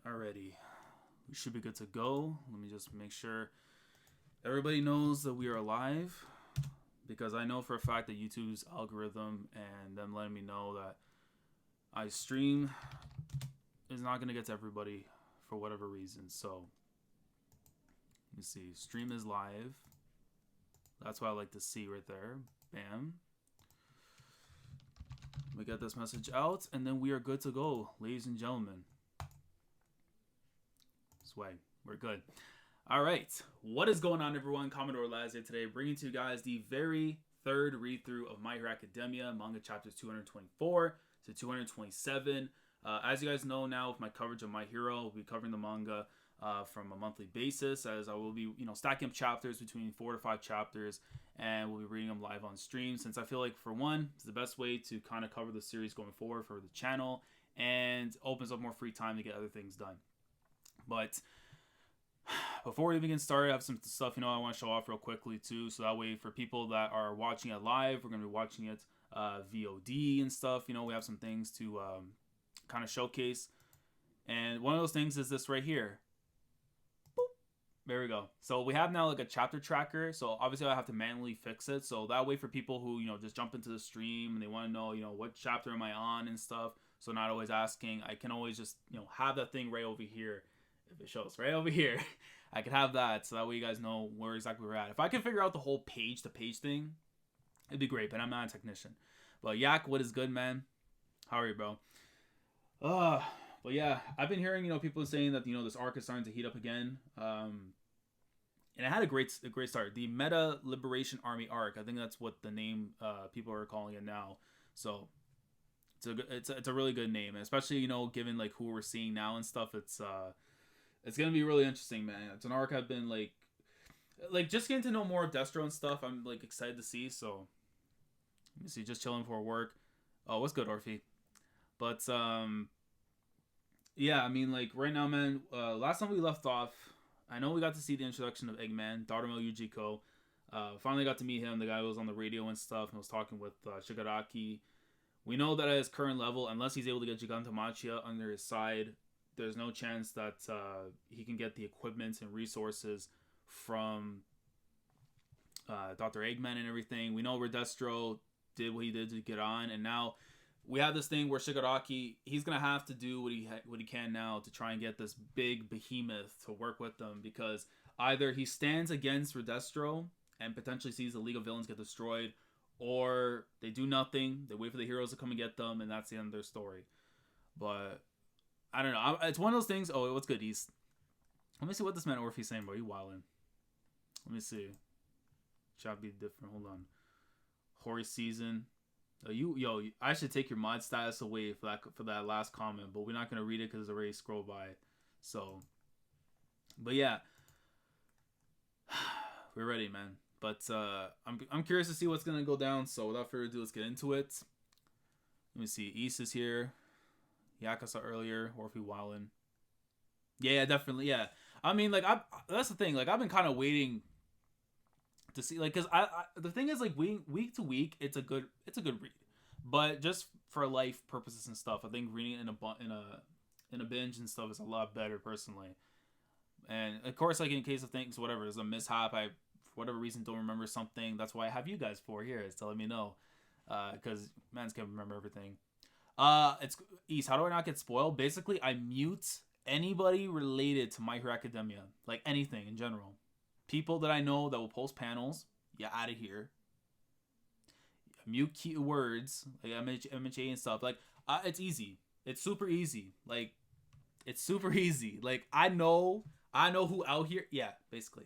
Alrighty, we should be good to go. Let me just make sure everybody knows that we are live, because I know for a fact that YouTube's algorithm and them letting me know that I stream is not going to get to everybody for whatever reason. So, let me see. Stream is live. That's what I like to see right there. Bam. We get this message out, and then we are good to go, ladies and gentlemen. Swag. We're good. All right. What is going on, everyone? Commodore Laz here today, bringing to you guys the very third read-through of My Hero Academia, manga chapters 224 to 227. As you guys know now, with my coverage of My Hero, we'll be covering the manga from a monthly basis, as I will be, stacking up chapters between 4 to 5 chapters, and we'll be reading them live on stream, since I feel like, for one, it's the best way to kind of cover the series going forward for the channel, and opens up more free time to get other things done. But before we even get started, I have some stuff I want to show off real quickly too. So that way, for people that are watching it live, we're going to be watching it VOD and stuff. We have some things to kind of showcase. And one of those things is this right here. Boop. There we go. So we have now like a chapter tracker. So obviously I have to manually fix it. So that way, for people who just jump into the stream and they want to know what chapter am I on and stuff. So not always asking, I can always just have that thing right over here. If it shows right over here, I can have that, so that way you guys know where exactly we're at. If I can figure out the whole page-to-page thing, it'd be great, but I'm not a technician. But Yak, what is good, man? How are you, bro? But yeah, I've been hearing, people saying that, this arc is starting to heat up again. And it had a great start. The Meta Liberation Army arc, I think that's what the name people are calling it now. So it's a really good name, especially, given like who we're seeing now and stuff. It's gonna be really interesting, man. It's an arc I've been like just getting to know more of Destro and stuff. I'm like excited to see. So let me see, just chilling for work. Oh, what's good, Orphe? But yeah, I mean, like right now, man. Last time we left off, I know we got to see the introduction of Eggman, Darumo Yujiko. Finally got to meet him. The guy who was on the radio and stuff, and was talking with Shigaraki. We know that at his current level, unless he's able to get Gigantamachiya under his side, there's no chance that he can get the equipment and resources from Dr. Eggman and everything. We know where Destro did what he did to get on, and now we have this thing where Shigaraki, he's gonna have to do what he can now to try and get this big behemoth to work with them, because either he stands against Destro and potentially sees the League of Villains get destroyed, or they do nothing, they wait for the heroes to come and get them, and that's the end of their story. But I don't know. It's one of those things. Oh, what's good, East? Let me see what this man Orphe's saying, bro. You wildin'. Let me see. Should be different. Hold on. Hori season. I should take your mod status away for that last comment, but we're not gonna read it because it's already scrolled by. So, but yeah, we're ready, man. But I'm curious to see what's gonna go down. So without further ado, let's get into it. Let me see. East is here. Yak I saw earlier, Orphe Wildin. Yeah, definitely, yeah. I mean, like, that's the thing. Like, I've been kind of waiting to see, like, because the thing is, like, week to week, it's a good read, but just for life purposes and stuff, I think reading it in a binge and stuff is a lot better personally. And of course, like in case of things, whatever, there's a mishap, I for whatever reason don't remember something. That's why I have you guys for here, is telling me no, because mans can't remember everything. It's East. How do I not get spoiled? Basically, I mute anybody related to My Hero Academia, like anything in general. People that I know that will post panels, yeah, out of here. Mute keywords like MHA and stuff. Like, it's easy. It's super easy. Like, it's super easy. Like, I know who out here. Yeah, basically.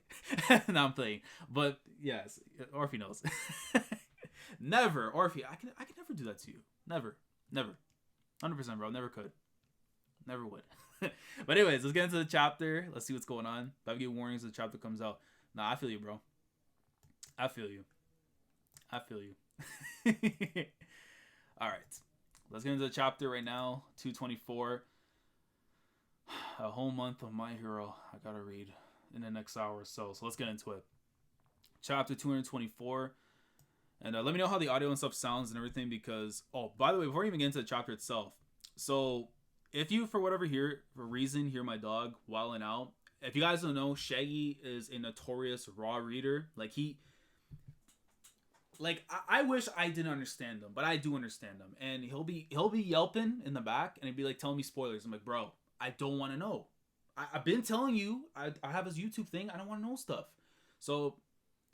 No, I'm playing, but yes, Orphe knows. Never, Orphe. I can never do that to you. Never. 100%, bro. Never could. Never would. But anyways, let's get into the chapter. Let's see what's going on. If I give warnings as the chapter comes out. Nah, I feel you, bro. I feel you. Alright. Let's get into the chapter right now. 224. A whole month of My Hero I gotta read in the next hour or so. So let's get into it. Chapter 224. And let me know how the audio and stuff sounds and everything, because, oh, by the way, before we even get into the chapter itself, so if you, for whatever reason, hear my dog wilding out, if you guys don't know, Shaggy is a notorious raw reader. I wish I didn't understand him, but I do understand him. And he'll be yelping in the back, and he'd be like telling me spoilers. I'm like, bro, I don't want to know. I've been telling you, I have his YouTube thing. I don't want to know stuff. So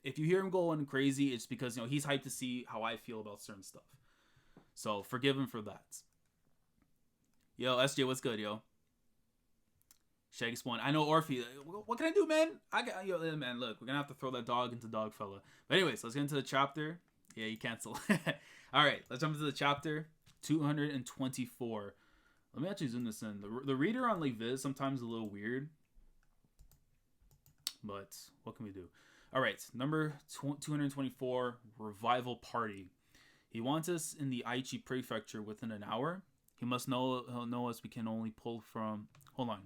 if you hear him going crazy, it's because, you know, he's hyped to see how I feel about certain stuff. So forgive him for that. Yo, SJ, what's good, yo? Shaggy Spawn. I know Orphe. What can I do, man? Man, look, we're gonna have to throw that dog into dog fella. But anyways, let's get into the chapter. Yeah, you cancel. All right, let's jump into the chapter 224. Let me actually zoom this in. The reader on like Viz sometimes is a little weird, but what can we do? All right, number 224, Revival Party. He wants us in the Aichi Prefecture within an hour. He'll know us. We can only pull from. Hold on.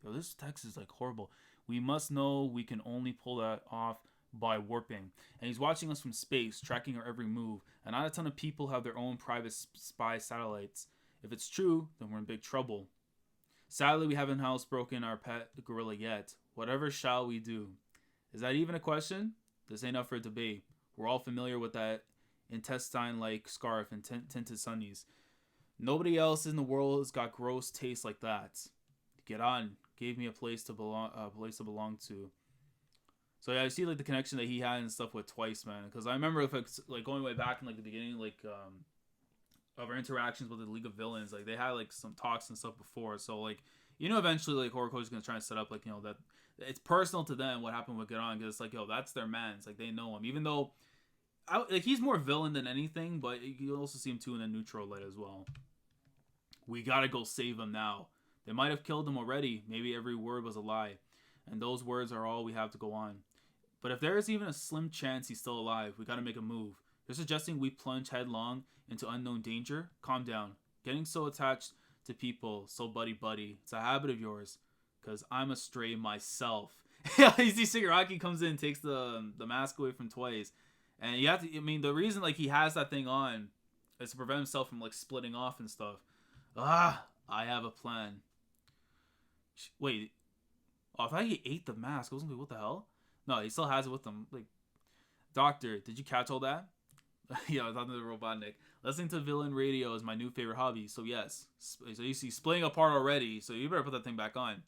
Yo, this text is like horrible. We must know we can only pull that off by warping. And he's watching us from space, tracking our every move. And not a ton of people have their own private spy satellites. If it's true, then we're in big trouble. Sadly, we haven't housebroken our pet gorilla yet. Whatever shall we do? Is that even a question? This ain't up for debate. We're all familiar with that intestine-like scarf and tinted sunnies. Nobody else in the world has got gross taste like that. Get on. Gave me a place to belong to. So yeah, I see like the connection that he had and stuff with Twice, man. Because I remember if it's like going way back in like the beginning, like of our interactions with the League of Villains, like they had like some talks and stuff before. So like, you know, eventually like Horikoshi is gonna try and set up like, you know, that it's personal to them what happened with Get On, because it's like, yo, that's their man. It's like they know him, even though like he's more villain than anything, but you also see him too in a neutral light as well. We gotta go save him now. They might have killed him already. Maybe every word was a lie. And those words are all we have to go on. But if there is even a slim chance he's still alive, we gotta make a move. You're suggesting we plunge headlong into unknown danger? Calm down. Getting so attached to people, so buddy. It's a habit of yours. Because I'm a stray myself. You see Shigaraki comes in and takes the mask away from Twice. And you have to, I mean, the reason like he has that thing on is to prevent himself from like splitting off and stuff. I have a plan. Wait. Oh, I thought he ate the mask. I was like, what the hell? No, he still has it with him. Like, Doctor, did you catch all that? Yeah, I thought they were Robotnik. Listening to villain radio is my new favorite hobby. So yes. So you see splitting apart already. So you better put that thing back on.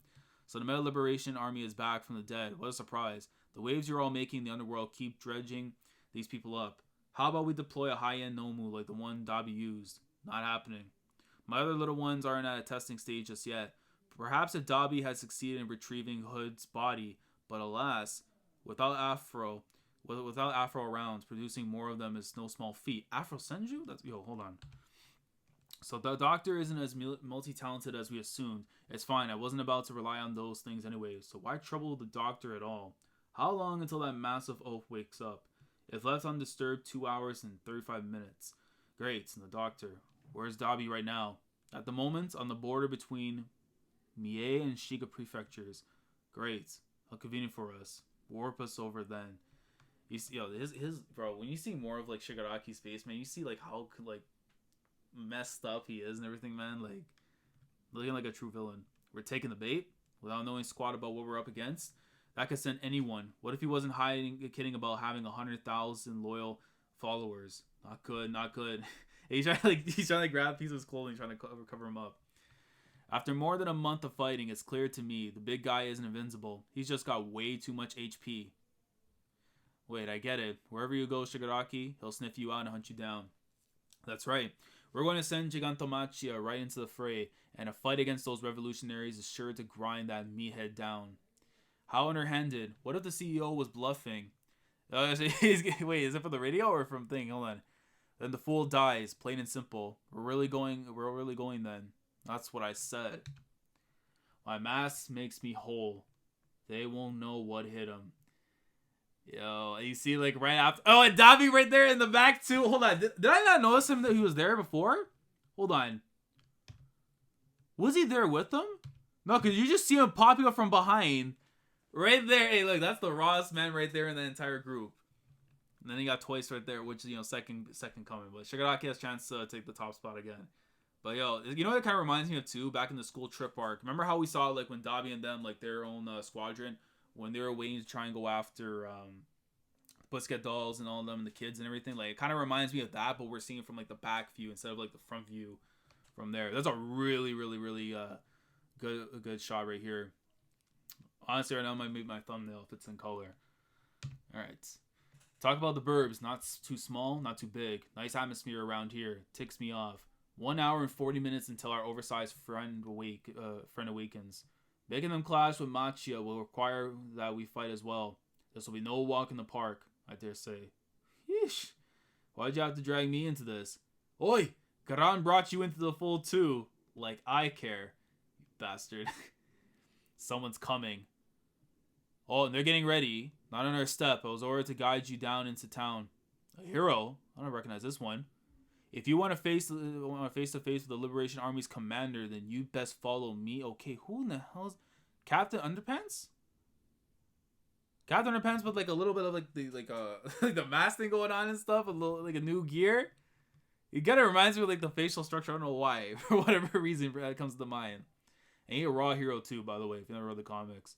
So the Meta Liberation Army is back from the dead. What a surprise. The waves you're all making in the underworld keep dredging these people up. How about we deploy a high-end Nomu like the one Dabi used? Not happening. My other little ones aren't at a testing stage just yet. Perhaps if Dabi had succeeded in retrieving Hood's body, but alas, without Afro rounds, producing more of them is no small feat. Afro Senju? Hold on. So the Doctor isn't as multi-talented as we assumed. It's fine. I wasn't about to rely on those things anyway. So why trouble the Doctor at all? How long until that massive oaf wakes up? If left undisturbed, 2 hours and 35 minutes. Great. And the Doctor. Where's Dabi right now? At the moment, on the border between Mie and Shiga prefectures. Great. How convenient for us. Warp us over then. You see, his bro, when you see more of like Shigaraki's face, man, you see like how like messed up he is and everything, man. Like looking like a true villain. We're taking the bait without knowing squat about what we're up against. That could send anyone. What if he wasn't kidding about having 100,000 loyal followers? Not good, not good. He's trying to grab a piece of his clothing, trying to cover him up. After more than a month of fighting, it's clear to me the big guy isn't invincible. He's just got way too much HP. Wait, I get it. Wherever you go, Shigaraki, he'll sniff you out and hunt you down. That's right. We're going to send Gigantomachia right into the fray, and a fight against those revolutionaries is sure to grind that meathead down. How underhanded. What if the CEO was bluffing? Wait, is it from the radio or from thing? Hold on. Then the fool dies, plain and simple. We're really going then. That's what I said. My mask makes me whole. They won't know what hit him. Yo, you see like right after. Oh, and Dabi right there in the back too. Hold on. Did I not notice him that he was there before? Hold on. Was he there with them? No, because you just see him popping up from behind. Right there. Hey, look, that's the rawest man right there in the entire group. And then he got Twice right there, which is, second coming. But Shigaraki has a chance to take the top spot again. But yo, you know what it kind of reminds me of too? Back in the school trip arc. Remember how we saw like when Dobby and them, like their own squadron, when they were waiting to try and go after Pussycat Dolls and all of them and the kids and everything? Like, it kind of reminds me of that, but we're seeing it from like the back view instead of like the front view from there. That's a really, really, really good shot right here. Honestly, right now I might make my thumbnail if it's in color. All right. Talk about the burbs. Not too small, not too big. Nice atmosphere around here. Ticks me off. 1 hour and 40 minutes until our oversized friend awakens. Making them clash with Machia will require that we fight as well. This will be no walk in the park, I dare say. Yeesh. Why'd you have to drag me into this? Oi! Karan brought you into the fold too. Like I care. You bastard. Someone's coming. Oh, and they're getting ready. Not on our step. I was ordered to guide you down into town. A hero? I don't recognize this one. If you want to face to face with the Liberation Army's commander, then you best follow me. Okay, who in the hell is Captain Underpants? Captain Underpants with like a little bit of like the like the mask thing going on and stuff, a little like a new gear. It kind of reminds me of like the facial structure. I don't know why, for whatever reason that comes to mind. And he's a raw hero too, by the way, if you never read the comics.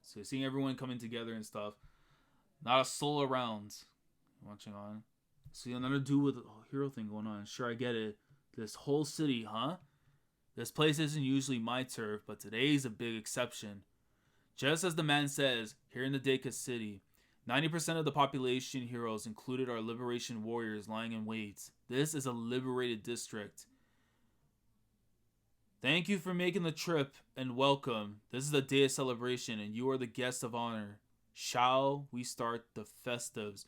So you're seeing everyone coming together and stuff. Not a soul around. Watching on. See another dude with a hero thing going on. Sure, I get it. This whole city, huh? This place isn't usually my turf, but today's a big exception. Just as the man says, here in the Deka city, 90% of the population heroes included are liberation warriors lying in wait. This is a liberated district. Thank you for making the trip and welcome. This is a day of celebration and you are the guest of honor. Shall we start the festives?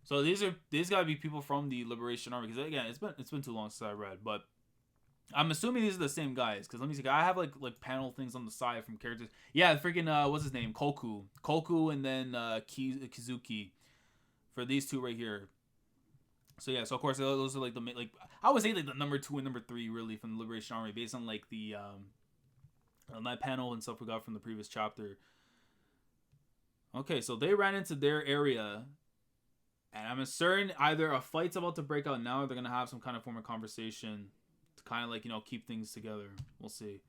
So these gotta be people from the Liberation Army, because again, it's been too long since I read, but I'm assuming these are the same guys. Because let me see, I have like panel things on the side from characters. Yeah, freaking what's his name? Koku, and then Kizuki for these two right here. So yeah, so of course those are like the like I would say like the number 2 and number 3 really from the Liberation Army based on like the that panel and stuff we got from the previous chapter. Okay, so they ran into their area, and I'm certain either a fight's about to break out now, or they're gonna have some kind of form of conversation to kind of like, you know, keep things together. We'll see,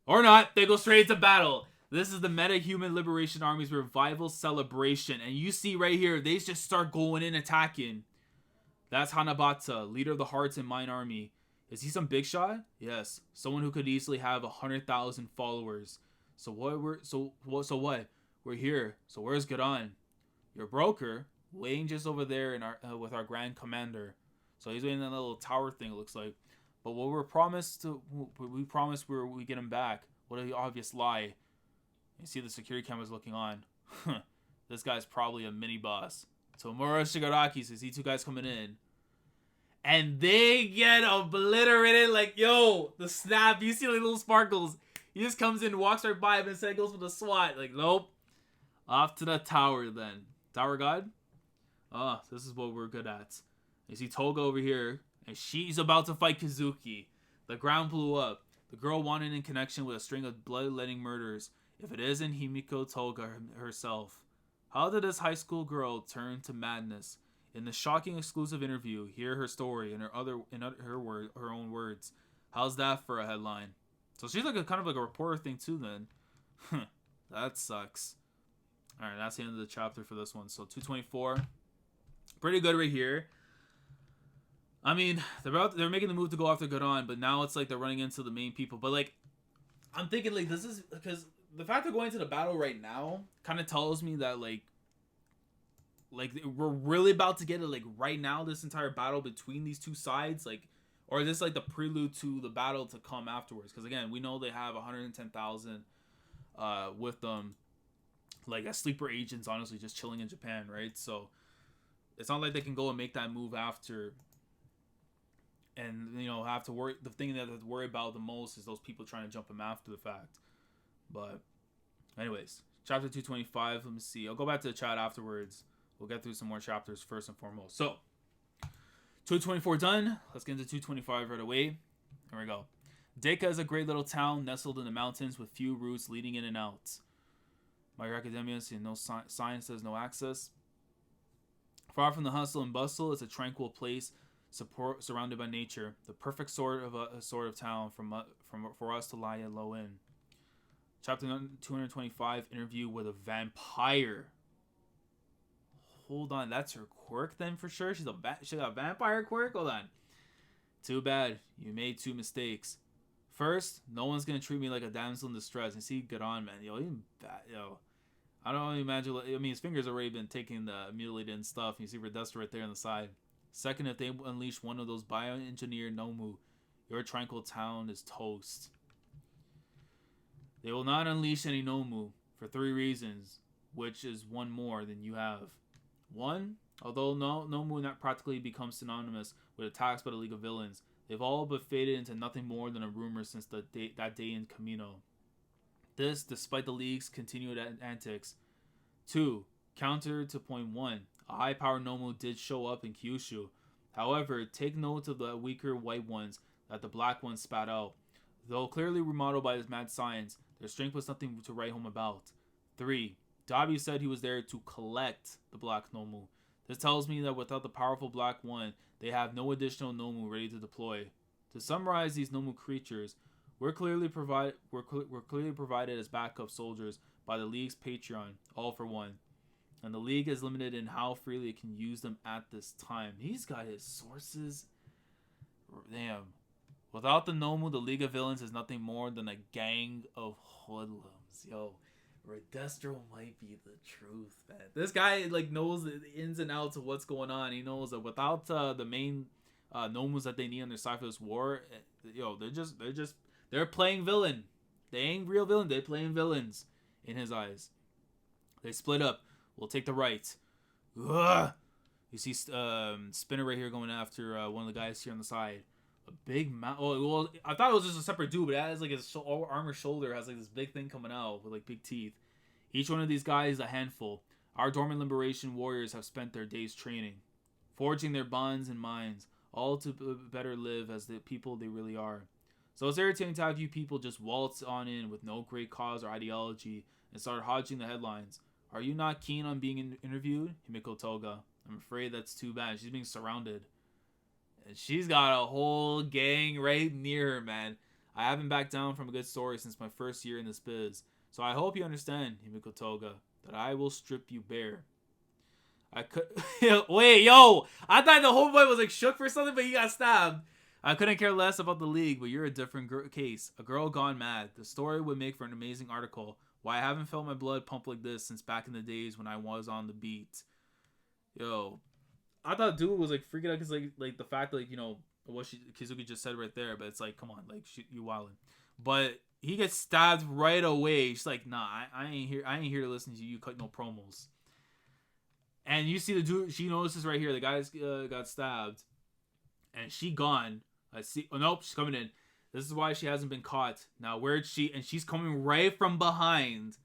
or not. They go straight into battle. This is the Meta-Human Liberation Army's revival celebration, and you see right here they just start going in attacking. That's Hanabata, leader of the Hearts and Mind Army. Is he some big shot? Yes, someone who could easily have 100,000 followers. So what? We're here. So where's Garan? Your broker, waiting just over there in our with our Grand Commander. So he's waiting in that little tower thing. It looks like. But what we promised we get him back. What an obvious lie. You see the security cameras looking on. This guy's probably a mini boss. Tomura Shigaraki says, "See two guys coming in." And they get obliterated. Like, yo, the snap. You see like little sparkles. He just comes in, walks right by him, and instead goes for the SWAT. Like, nope. Off to the tower then. Tower God? Oh, this is what we're good at. You see Toga over here, and she's about to fight Kazuki. The ground blew up. The girl wanted in connection with a string of bloodletting murders. If it isn't Himiko Toga herself. How did this high school girl turn to madness? In the shocking exclusive interview, hear her story in her own words. How's that for a headline? So she's like a kind of like a reporter thing too then. That sucks. Alright, that's the end of the chapter for this one. So 224. Pretty good right here. I mean, they're making the move to go after Garan, but now it's like they're running into the main people. But like, I'm thinking like this is because the fact they're going to the battle right now kind of tells me that like we're really about to get it like right now, this entire battle between these two sides, like, or is this like the prelude to the battle to come afterwards? Because again, we know they have 110,000 with them, like as sleeper agents, honestly, just chilling in Japan, right? So it's not like they can go and make that move after, and you know have to worry. The thing that they have to worry about the most is those people trying to jump them after the fact. But anyways, chapter 225. Let me see. I'll go back to the chat afterwards. We'll get through some more chapters first and foremost. So 224 done. Let's get into 225 right away. Here we go. Deka is a great little town nestled in the mountains with few routes leading in and out. My Hero Academia, no sign says no access. Far from the hustle and bustle, it's a tranquil place surrounded by nature, the perfect sort of town for us to lie low in. Chapter 225, interview with a vampire. Hold on, that's her quirk then for sure? She got a vampire quirk? Hold on. Too bad, you made 2 mistakes. First, no one's gonna treat me like a damsel in distress. And see, get on, man. I don't imagine. I mean, his fingers already been taking the mutilated and stuff. You see Readthrough right there on the side. Second, if they unleash one of those bioengineered Nomu, your tranquil town is toast. They will not unleash any Nomu for 3 reasons, which is one more than you have. 1, although Nomu not practically become synonymous with attacks by the League of Villains, they've all but faded into nothing more than a rumor since that day in Camino. This, despite the League's continued antics. 2, counter to point 1, a high-powered Nomu did show up in Kyushu. However, take note of the weaker white ones that the black ones spat out. Though clearly remodeled by his mad science, their strength was nothing to write home about. 3, Dabi said he was there to collect the black Nomu. This tells me that without the powerful black one, they have no additional Nomu ready to deploy. To summarize these Nomu creatures, we're clearly provided as backup soldiers by the League's Patreon, all for one. And the League is limited in how freely it can use them at this time. He's got his sources. Damn. Without the Nomu, the League of Villains is nothing more than a gang of hoodlums. Yo, Readthrough might be the truth, man. This guy knows the ins and outs of what's going on. He knows that without the main Nomus that they need on their side for this war, they're playing villain. They ain't real villain. They're playing villains in his eyes. They split up. We'll take the right. Ugh. You see Spinner right here going after one of the guys here on the side. A big I thought it was just a separate dude, but it has his armor shoulder has this big thing coming out with big teeth. Each one of these guys is a handful. Our dormant liberation warriors have spent their days training, forging their bonds and minds, all to better live as the people they really are. So it's irritating to have you people just waltz on in with no great cause or ideology and start hodging the headlines. Are you not keen on being interviewed? Himiko Toga. I'm afraid that's too bad. She's being surrounded. And she's got a whole gang right near her, man. I haven't backed down from a good story since my first year in this biz. So I hope you understand, Himiko Toga, that I will strip you bare. Wait, yo! I thought the whole boy was shook for something, but he got stabbed. I couldn't care less about the League, but you're a different case. A girl gone mad. The story would make for an amazing article. Why I haven't felt my blood pump like this since back in the days when I was on the beat. Yo. I thought dude was freaking out because the fact what Kizuki just said right there, but it's come on, you wildin'. But he gets stabbed right away. She's like, nah, I ain't here to listen to you cut no promos. And you see the dude, she notices right here, the guy's got stabbed, and she gone. I see. Oh nope, she's coming in. This is why she hasn't been caught. Now where'd she? And she's coming right from behind,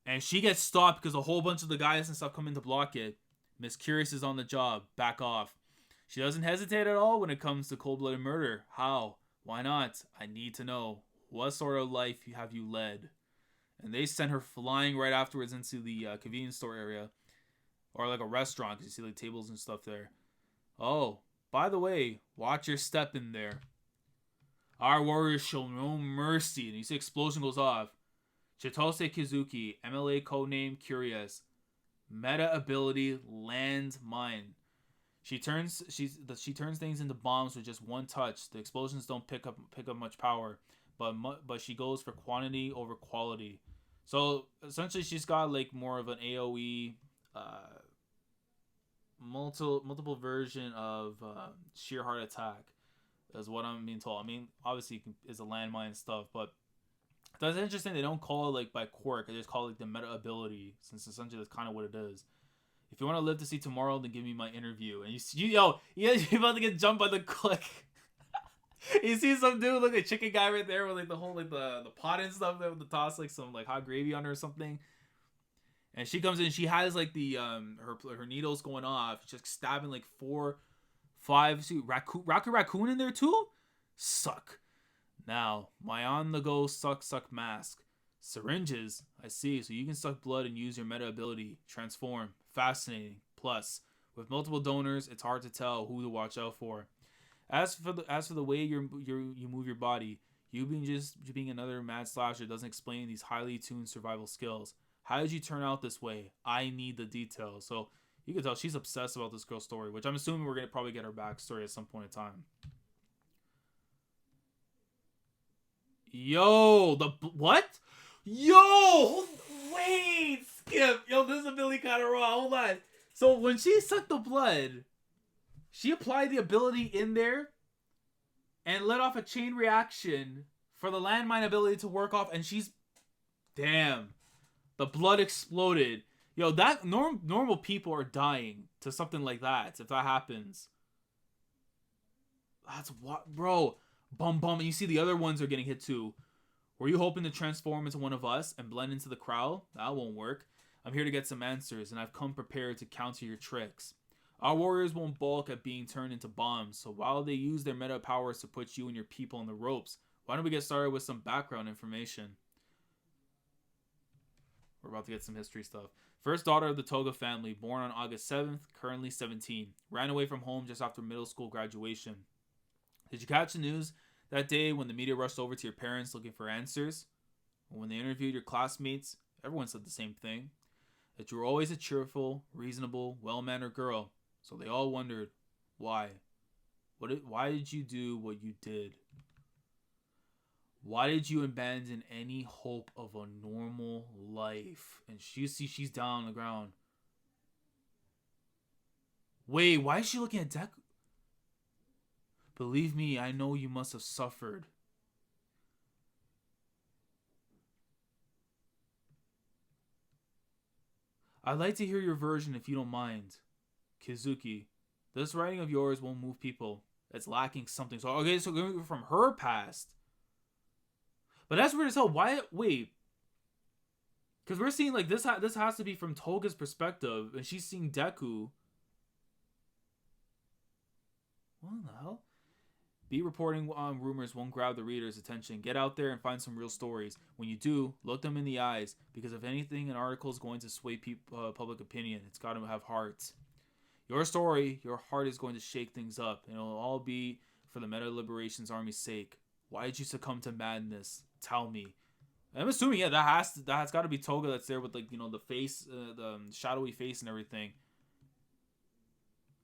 and she gets stopped because a whole bunch of the guys and stuff come in to block it. Miss Curious is on the job. Back off. She doesn't hesitate at all when it comes to cold-blooded murder. How? Why not? I need to know. What sort of life have you led? And they sent her flying right afterwards into the convenience store area. Or a restaurant, because you see tables and stuff there. Oh, by the way, watch your step in there. Our warriors show no mercy. And you see explosion goes off. Chitose Kizuki, MLA codename Curious. Meta ability landmine. She turns things into bombs with just one touch. The explosions don't pick up much power, but she goes for quantity over quality. So essentially, she's got more of an AOE, multiple version of sheer heart attack, is what I'm being told. I mean, obviously it's a landmine stuff, but that's interesting. They don't call it by quirk. They just call it the meta ability, since essentially that's kind of what it is. If you want to live to see tomorrow, then give me my interview. And you're about to get jumped by the click. You see some dude, a chicken guy right there with the whole the pot and stuff there with the toss some hot gravy on her or something. And she comes in. She has the her needles going off, just stabbing 4, 5. See raccoon in there too. Suck. Now, my on-the-go suck mask. Syringes, I see, so you can suck blood and use your meta ability. Transform. Fascinating. Plus, With multiple donors, it's hard to tell who to watch out for. As for the way you move your body, you being another mad slasher doesn't explain these highly tuned survival skills. How did you turn out this way? I need the details. So you can tell she's obsessed about this girl's story, which I'm assuming we're gonna probably get her backstory at some point in time. Yo, what? Yo, wait, Skip. Yo, this is ability kind of raw. Hold on. So when she sucked the blood, she applied the ability in there and let off a chain reaction for the landmine ability to work off, and she's... Damn. The blood exploded. Yo, that normal people are dying to something like that if that happens. That's what... Bro. Bum. And you see the other ones are getting hit too. Were you hoping to transform into one of us and blend into the crowd? That won't work. I'm here to get some answers, and I've come prepared to counter your tricks. Our warriors won't balk at being turned into bombs, so while they use their meta powers to put you and your people on the ropes, why don't we get started with some background information? We're about to get some history stuff. First daughter of the Toga family, born on August 7th, currently 17. Ran away from home just after middle school graduation. Did you catch the news that day when the media rushed over to your parents looking for answers? When they interviewed your classmates, everyone said the same thing. That you were always a cheerful, reasonable, well-mannered girl. So they all wondered, why? Why did you do what you did? Why did you abandon any hope of a normal life? And she's down on the ground. Wait, why is she looking at Deku? Believe me, I know you must have suffered. I'd like to hear your version if you don't mind. Kizuki, this writing of yours won't move people. It's lacking something. So, okay, so going from her past. But that's weird as hell. Why? Wait. Because we're seeing, like, this has to be from Toga's perspective. And she's seeing Deku. What the hell? Be reporting on rumors won't grab the reader's attention. Get out there and find some real stories. When you do, look them in the eyes. Because if anything, an article is going to sway public opinion. It's got to have heart. Your story, your heart is going to shake things up. And it'll all be for the Meta Liberations Army's sake. Why did you succumb to madness? Tell me. I'm assuming, yeah, that has got to be Toga that's there with, like, you know, the face, the shadowy face and everything.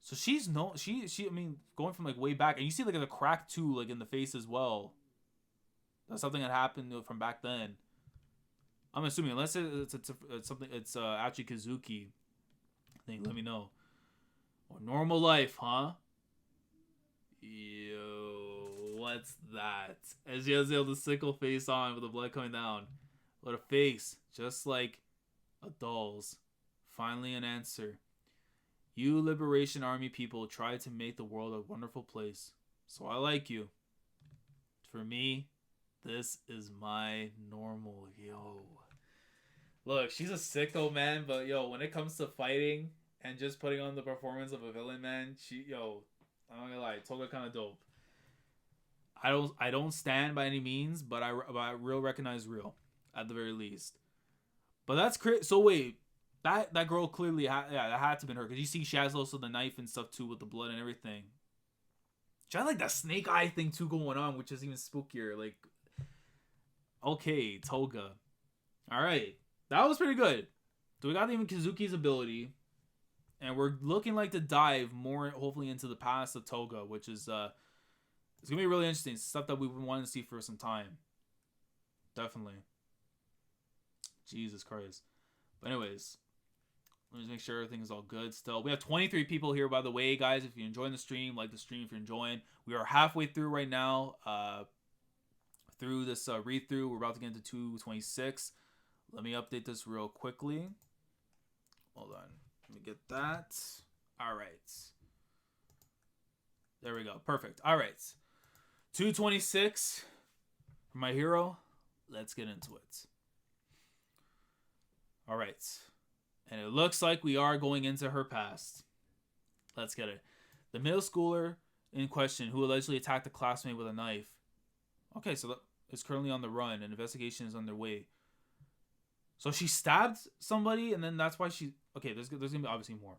So she, I mean, going from, like, way back, and you see, like, the crack too, like, in the face as well. That's something that happened from back then. I'm assuming, unless it's something, it's actually Kizuki. I think, let me know. Or normal life, huh? Yo, what's that? As she has the sickle face on with the blood coming down. What a face, just like a doll's. Finally an answer. You Liberation Army people tried to make the world a wonderful place. So I like you. For me, this is my normal, yo. Look, she's a sicko, man, but yo, when it comes to fighting and just putting on the performance of a villain, man, I'm not gonna lie, Toga kind of dope. I don't stand by any means, but I real recognize real, at the very least. But that's crazy. So wait, that girl clearly that had to have been her, because you see she has also the knife and stuff too with the blood and everything. She had like that snake eye thing too going on, which is even spookier. Like, okay, Toga. All right, that was pretty good. So we got even Kizuki's ability, and we're looking like to dive more, hopefully, into the past of Toga, which is it's gonna be really interesting. Stuff that we've been wanting to see for some time. Definitely. Jesus Christ. But anyways, let me just make sure everything is all good still. We have 23 people here, by the way, guys. If you're enjoying the stream, like the stream if you're enjoying. We are halfway through right now. Through this read through. We're about to get into 226. Let me update this real quickly. Hold on. Let me get that. All right. There we go. Perfect. All right. 226 for my hero. Let's get into it. All right. And it looks like we are going into her past. Let's get it. The middle schooler in question who allegedly attacked a classmate with a knife. Okay, so that is currently on the run. An investigation is underway. So she stabbed somebody, and then that's why she... Okay, there's going to be obviously more.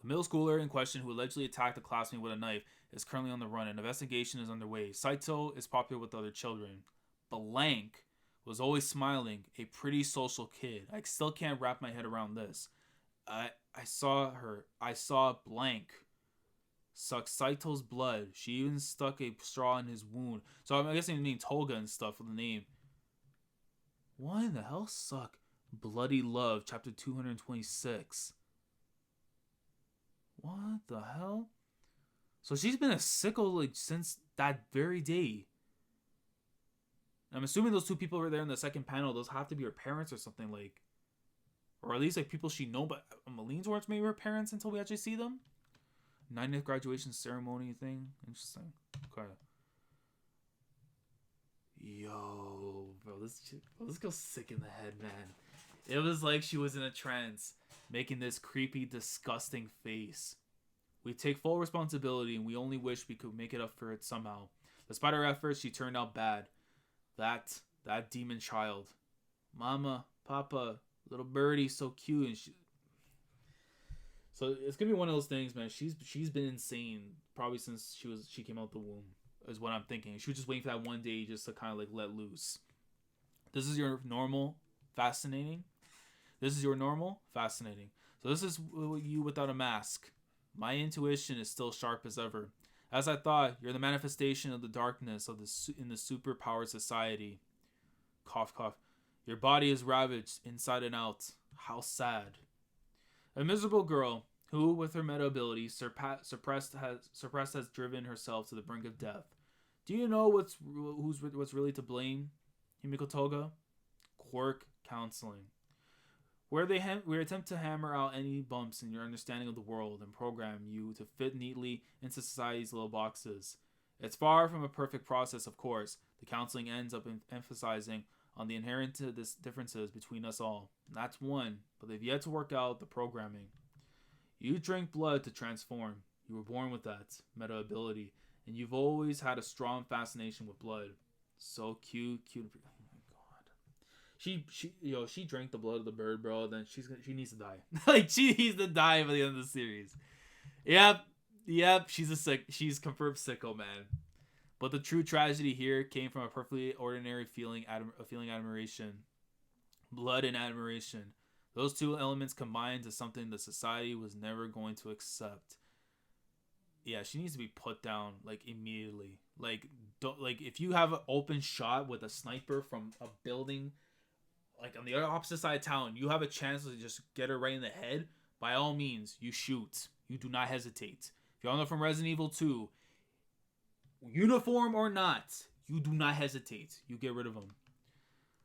The middle schooler in question, who allegedly attacked a classmate with a knife, is currently on the run. An investigation is underway. Saito is popular with other children. Blank was always smiling, a pretty social kid. I still can't wrap my head around this. I saw her. I saw blank suck Saito's blood. She even stuck a straw in his wound. So I'm guessing you mean Toga and stuff with the name. What in the hell? Suck bloody love, chapter 226. What the hell? So she's been a sicko like since that very day. I'm assuming those two people over there in the second panel, those have to be her parents or something, like, or at least like people she know, but I'm leaning towards maybe her parents until we actually see them. 90th graduation ceremony thing. Interesting. Okay. Yo, bro, this girl's sick in the head, man. It was like she was in a trance, making this creepy, disgusting face. We take full responsibility, and we only wish we could make it up for it somehow. Despite our efforts, she turned out bad. That demon child. Mama, Papa, little birdie, so cute. And so it's gonna be one of those things, man. She's been insane probably since she came out the womb, is what I'm thinking. She was just waiting for that one day just to kind of like let loose. This is your normal, fascinating. This is your normal, fascinating. So this is you without a mask. My intuition is still sharp as ever. As I thought, you're the manifestation of the darkness in the superpowered society. Cough, cough. Your body is ravaged inside and out. How sad. A miserable girl who, with her meta ability, suppressed has driven herself to the brink of death. Do you know what's really to blame, Himiko Toga? Quirk counseling, where we attempt to hammer out any bumps in your understanding of the world and program you to fit neatly into society's little boxes. It's far from a perfect process, of course. The counseling ends up emphasizing on the inherent differences between us all. That's one, but they've yet to work out the programming. You drink blood to transform. You were born with that meta ability, and you've always had a strong fascination with blood. So cute. Oh my god. She drank the blood of the bird, bro. Then she needs to die. Like, she needs to die by the end of the series. Yep. She's confirmed sicko, man. But the true tragedy here came from a perfectly ordinary feeling admiration. Blood and admiration. Those two elements combined to something the society was never going to accept. Yeah, she needs to be put down, like, immediately. Like, if you have an open shot with a sniper from a building, like, on the opposite side of town, you have a chance to just get her right in the head, by all means, you shoot. You do not hesitate. If you all know from Resident Evil 2, uniform or not, you do not hesitate. You get rid of them.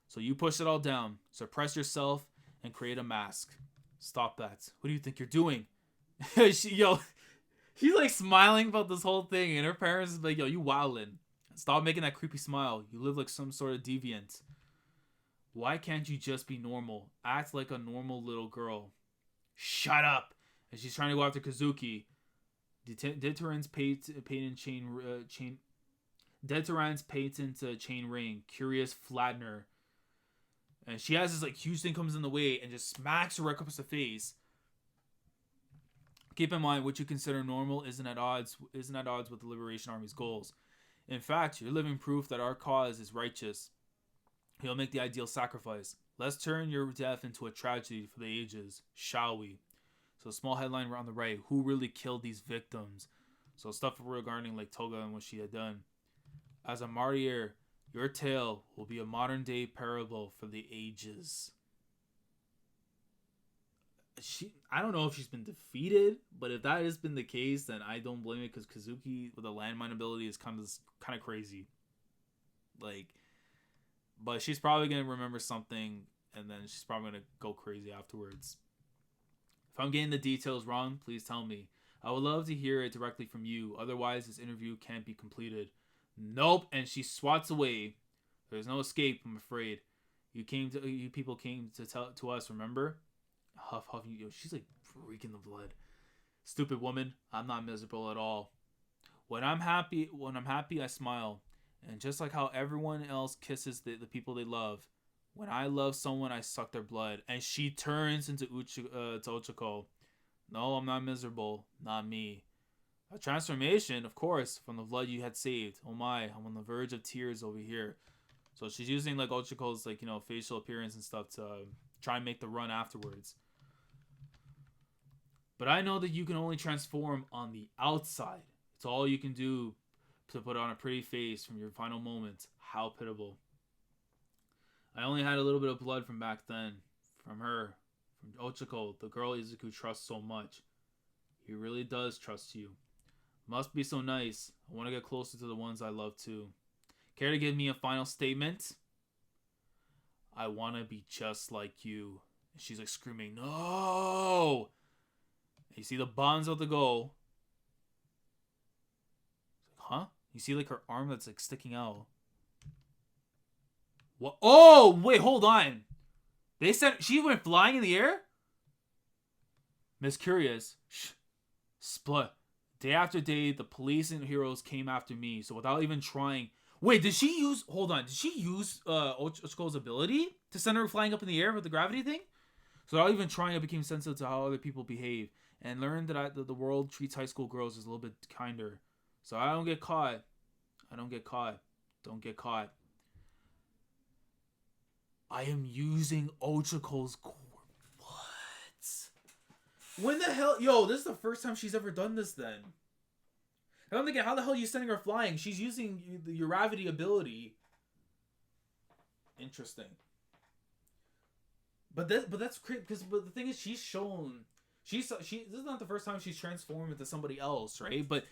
So you push it all down, suppress yourself, and create a mask. Stop that. What do you think you're doing? She's like smiling about this whole thing, and her parents is like, yo, you wildin'. Stop making that creepy smile. You live like some sort of deviant. Why can't you just be normal? Act like a normal little girl. Shut up. And she's trying to go after Kazuki. Deterrence patent chain ring. Curious Flatner. And she has this like huge thing comes in the way and just smacks her right across the face. Keep in mind, what you consider normal isn't at odds with the Liberation Army's goals. In fact, you're living proof that our cause is righteous. You'll make the ideal sacrifice. Let's turn your death into a tragedy for the ages, shall we? So, small headline on the right: who really killed these victims? So, stuff regarding like Toga and what she had done. As a martyr, your tale will be a modern day parable for the ages. I don't know if she's been defeated, but if that has been the case, then I don't blame it, because Kazuki with a landmine ability is kind of crazy. Like, but she's probably gonna remember something, and then she's probably gonna go crazy afterwards. If I'm getting the details wrong, please tell me. I would love to hear it directly from you. Otherwise, this interview can't be completed. Nope. And she swats away. There's no escape, I'm afraid. You people came to tell to us, remember? Huff. She's like freaking the blood. Stupid woman. I'm not miserable at all. When I'm happy, I smile. And just like how everyone else kisses the people they love, when I love someone, I suck their blood. And she turns into Ochako. No, I'm not miserable. Not me. A transformation, of course, from the blood you had saved. Oh my, I'm on the verge of tears over here. So she's using like Ochiko's like, facial appearance and stuff to try and make the run afterwards. But I know that you can only transform on the outside. It's all you can do to put on a pretty face from your final moments. How pitiable. I only had a little bit of blood from back then. From her. From Ochiko, the girl Izuku trusts so much. He really does trust you. Must be so nice. I want to get closer to the ones I love too. Care to give me a final statement? I want to be just like you. And she's like screaming, no! You see the bombs of the goal. Huh? You see like her arm that's like sticking out. What? Oh, wait, hold on. They said she went flying in the air? Miss Curious. Shh. Split. Day after day, the police and heroes came after me. So without even trying... Wait, did she use... Hold on. Did she use Ochiko's ability to send her flying up in the air with the gravity thing? So without even trying, I became sensitive to how other people behave. And learned that the world treats high school girls as a little bit kinder. So I don't get caught. I don't get caught. Don't get caught. I am using Ochiko's core. What? When the hell? Yo, this is the first time she's ever done this then. And I'm thinking, how the hell are you sending her flying? She's using your gravity ability. Interesting. But that's crazy because the thing is, she's shown this is not the first time she's transformed into somebody else, right? But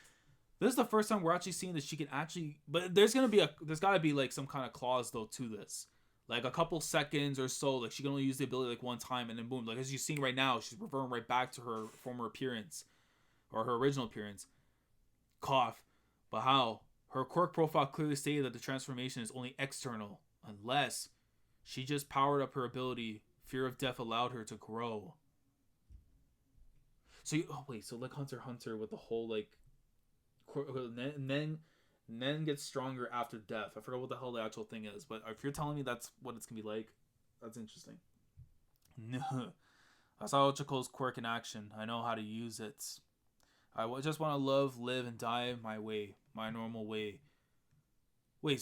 this is the first time we're actually seeing that she can actually. But there's gotta be like some kind of clause though to this. Like a couple seconds or so, like she can only use the ability like one time, and then boom, like as you're seeing right now, she's reverting right back to her former appearance, or her original appearance. Cough. But how? Her quirk profile clearly stated that the transformation is only external, unless she just powered up her ability. Fear of death allowed her to grow. So so like Hunter x Hunter with the whole like, then gets stronger after death. I forgot what the hell the actual thing is, but if you're telling me that's what it's gonna be like, that's interesting. I saw Ochiko's quirk in action. I know how to use it. I just want to love, live, and die my way, my normal way. Wait,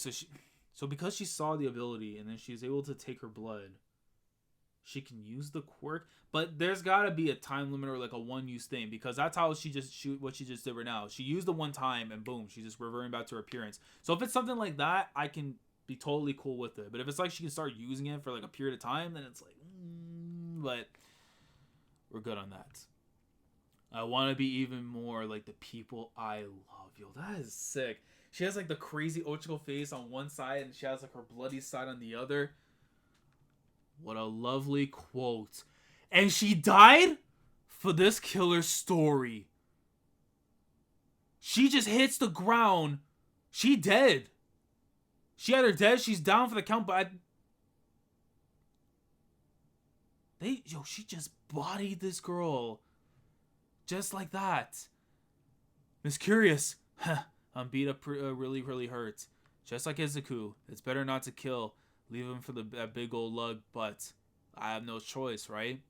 so because she saw the ability and then she's able to take her blood, she can use the quirk, but there's gotta be a time limit or like a one-use thing, because that's how what she just did right now. She used the one time and boom, she's just reverting back to her appearance. So if it's something like that, I can be totally cool with it. But if it's like she can start using it for like a period of time, then it's like, but we're good on that. I want to be even more like the people I love. Yo, that is sick. She has like the crazy Ochiko face on one side and she has like her bloody side on the other. What a lovely quote. And she died for this killer story. She just hits the ground. She dead. She either dead, she's down for the count, but she just bodied this girl. Just like that. Miss Curious. I'm beat up really, really hurt. Just like Izuku. It's better not to kill. Leave him for that big old lug, but I have no choice, right?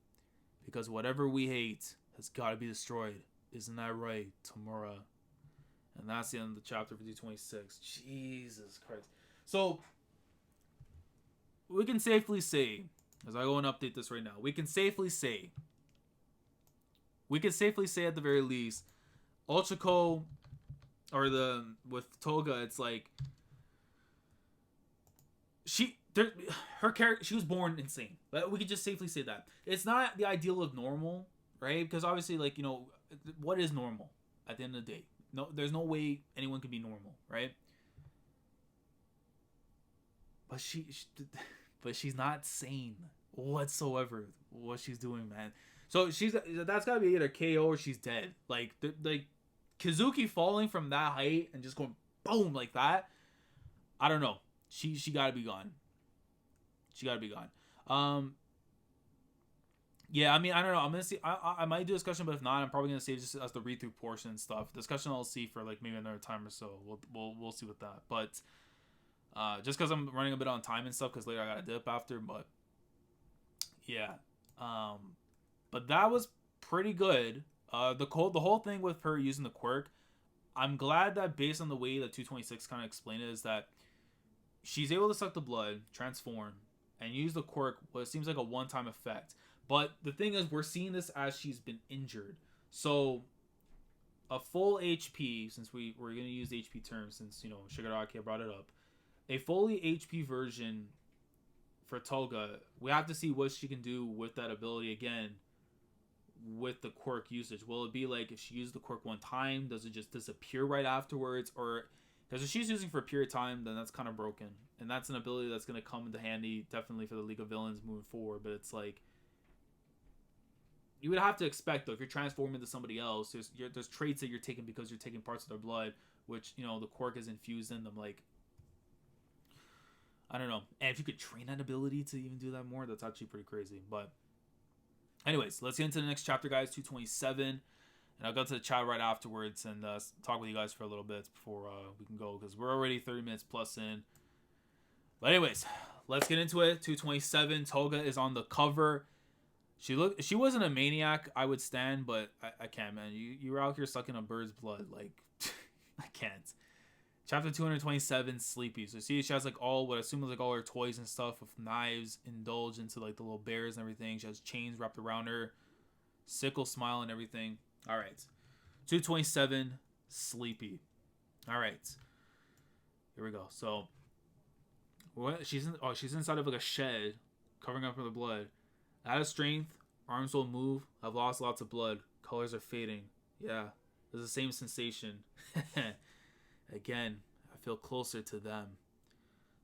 Because whatever we hate has got to be destroyed. Isn't that right, Tamura? And that's the end of the chapter 26. Jesus Christ. So, we can safely say, as I go and update this right now, we can safely say at the very least, Ochiko, or with Toga, it's like, her character, she was born insane. But we could just safely say that. It's not the ideal of normal, right? Because obviously, like, what is normal at the end of the day? No, there's no way anyone can be normal, right? But she's not sane whatsoever. What she's doing, man. So that's gotta be either KO or she's dead. Like Kazuki falling from that height and just going boom like that. I don't know. She gotta be gone. She gotta be gone. Yeah, I mean, I don't know. I'm gonna see. I might do a discussion, but if not, I'm probably gonna save just as the read through portion and stuff. Discussion I'll see for like maybe another time or so. We'll see with that. But just because I'm running a bit on time and stuff, because later I gotta dip after. But yeah, but that was pretty good. The whole thing with her using the quirk, I'm glad that based on the way that 226 kind of explained it, is that she's able to suck the blood, transform, and use the quirk. What seems like a one-time effect. But the thing is, we're seeing this as she's been injured. So a full HP, since we're going to use the HP term, since, you know, Shigaraki brought it up, a fully HP version for Toga, we have to see what she can do with that ability again with the quirk usage. Will it be like if she used the quirk one time, does it just disappear right afterwards? Or because if she's using for a period of time, then that's kind of broken, and that's an ability that's going to come into handy definitely for the League of Villains moving forward. But it's like, you would have to expect, though, if you're transforming into somebody else, there's traits that you're taking because you're taking parts of their blood, which, you know, the quirk is infused in them. Like, I don't know. And if you could train that ability to even do that more, that's actually pretty crazy. But anyways, let's get into the next chapter, guys, 227. And I'll go to the chat right afterwards and talk with you guys for a little bit before we can go, because we're already 30 minutes plus in. But anyways, let's get into it. 227. Toga is on the cover. She wasn't a maniac, I would stand, but I can't, man. You were out here sucking a bird's blood. Like, I can't. Chapter 227, Sleepy. So see, she has like all, what I assume is like all her toys and stuff with knives indulged into like the little bears and everything. She has chains wrapped around her. Sickle smile and everything. All right. 227, Sleepy. All right. Here we go. So she's inside of like a shed covering up with the blood. Out of strength, arms will move. I've lost lots of blood. Colors are fading. Yeah, there's the same sensation. Again, I feel closer to them.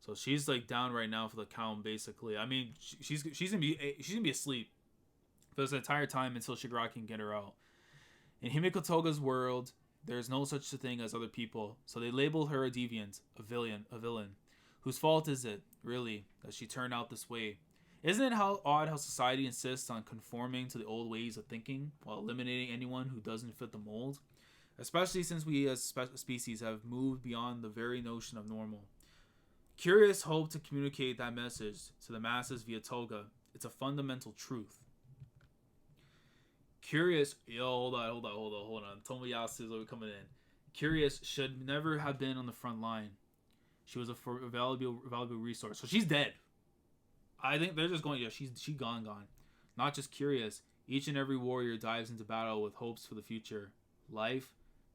So she's like down right now for the count, basically. I mean, she's gonna be asleep for this entire time until Shigaraki can get her out. In Himiko Toga's world, there's no such thing as other people, so they label her a deviant, a villain. Whose fault is it, really, that she turned out this way? Isn't it odd how society insists on conforming to the old ways of thinking while eliminating anyone who doesn't fit the mold? Especially since we as species have moved beyond the very notion of normal. Curious hope to communicate that message to the masses via Toga. It's a fundamental truth. Curious, hold on. Tomoyasu is coming in. Curious should never have been on the front line. She was a valuable resource. So she's dead. I think they're just going, yeah, she's gone. Not just curious. Each and every warrior dives into battle with hopes for the future. Life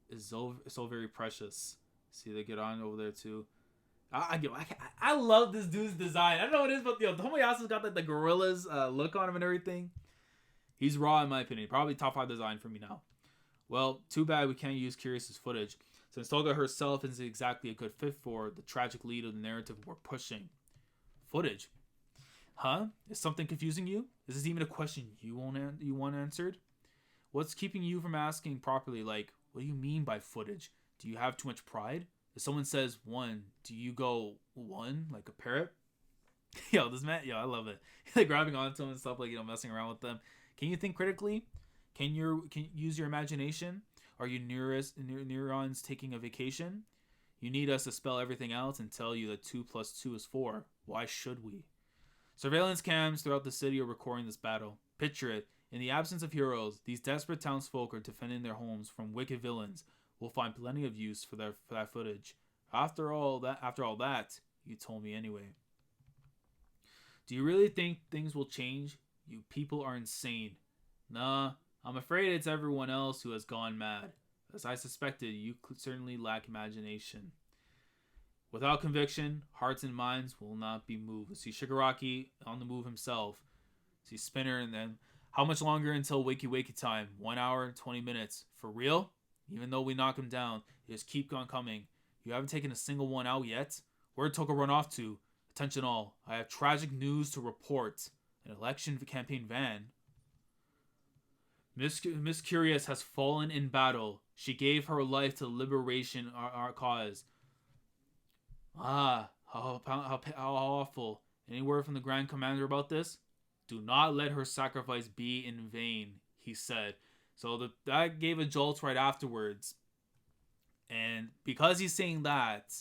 is so very precious. See, they get on over there too. I love this dude's design. I don't know what it is, but Tomoyasu's got the gorillas look on him and everything. He's raw in my opinion. Probably top 5 design for me now. Well, too bad we can't use Curious's footage, since Toga herself isn't exactly a good fit for the tragic lead of the narrative we're pushing. Footage? Huh? Is something confusing you? Is this even a question you want answered? What's keeping you from asking properly? Like, what do you mean by footage? Do you have too much pride? If someone says 1, do you go 1 like a parrot? This man, I love it. Like grabbing onto them and stuff, like, messing around with them. Can you think critically? Can you use your imagination? Are your neurons taking a vacation? You need us to spell everything out and tell you that 2 plus 2 is 4. Why should we? Surveillance cams throughout the city are recording this battle. Picture it. In the absence of heroes, these desperate townsfolk are defending their homes from wicked villains. We'll find plenty of use for that footage. After all that, you told me anyway. Do you really think things will change? You people are insane. Nah, I'm afraid it's everyone else who has gone mad. As I suspected, you certainly lack imagination. Without conviction, hearts and minds will not be moved. See Shigaraki on the move himself. See Spinner, and then how much longer until wakey time? 1 hour, 20 minutes. For real? Even though we knock him down, you just keep on coming. You haven't taken a single one out yet? Where'd Toga run off to? Attention all. I have tragic news to report. An election campaign van. Miss Curious has fallen in battle. She gave her life to liberation our cause. How awful. Any word from the Grand Commander about this? Do not let her sacrifice be in vain, he said. So that gave a jolt right afterwards. And because he's saying that,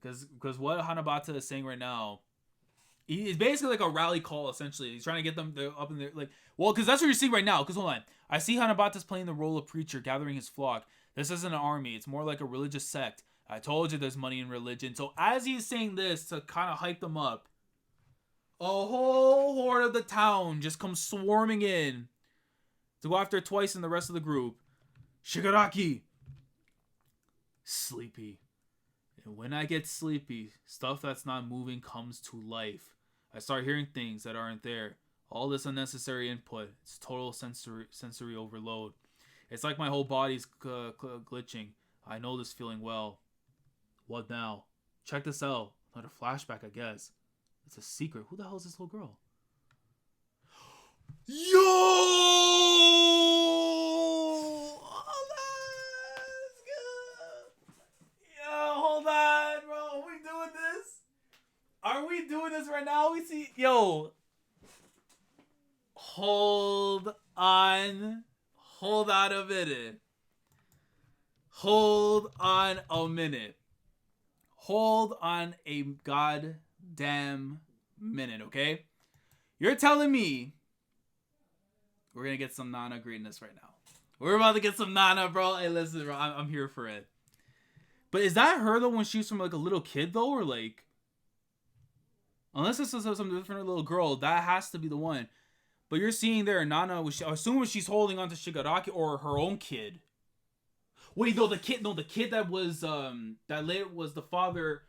because what Hanabata is saying right now It's basically like a rally call, essentially. He's trying to get them up in there. Like, well, because that's what you're seeing right now. Because hold on. I see Hanabata's playing the role of preacher, gathering his flock. This isn't an army. It's more like a religious sect. I told you there's money in religion. So as he's saying this to kind of hype them up, a whole horde of the town just comes swarming in to go after Twice and the rest of the group. Shigaraki! Sleepy. And when I get sleepy, stuff that's not moving comes to life. I start hearing things that aren't there. All this unnecessary input. It's total sensory overload. It's like my whole body's glitching. I know this feeling well. What now? Check this out. Another flashback, I guess. It's a secret. Who the hell is this little girl? Yo! Hold on, bro. Are we doing this? Are we doing this right now? We see... Yo. Hold on. Hold on a minute. Hold on a minute. Hold on a goddamn minute, okay? You're telling me we're gonna get some Nana greatness right now. We're about to get some Nana, bro. Hey, listen, bro. I'm here for it. But is that her, though, when she was from, like, a little kid, though? Or, like... Unless this is some different little girl, that has to be the one. But you're seeing there Nana, I assume she's holding on to Shigaraki or her own kid. Wait, no, the kid that was, that later was the father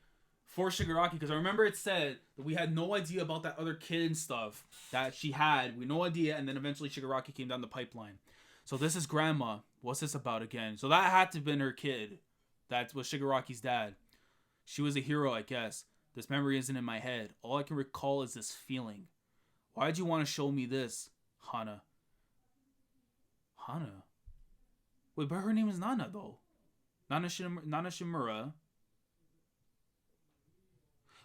for Shigaraki. Because I remember it said that we had no idea about that other kid and stuff that she had. We had no idea, and then eventually Shigaraki came down the pipeline. So this is Grandma. What's this about again? So that had to have been her kid. That was Shigaraki's dad. She was a hero, I guess. This memory isn't in my head. All I can recall is this feeling. Why'd you want to show me this, Hana? Hana? Wait, but her name is Nana, though. Nana Shimura.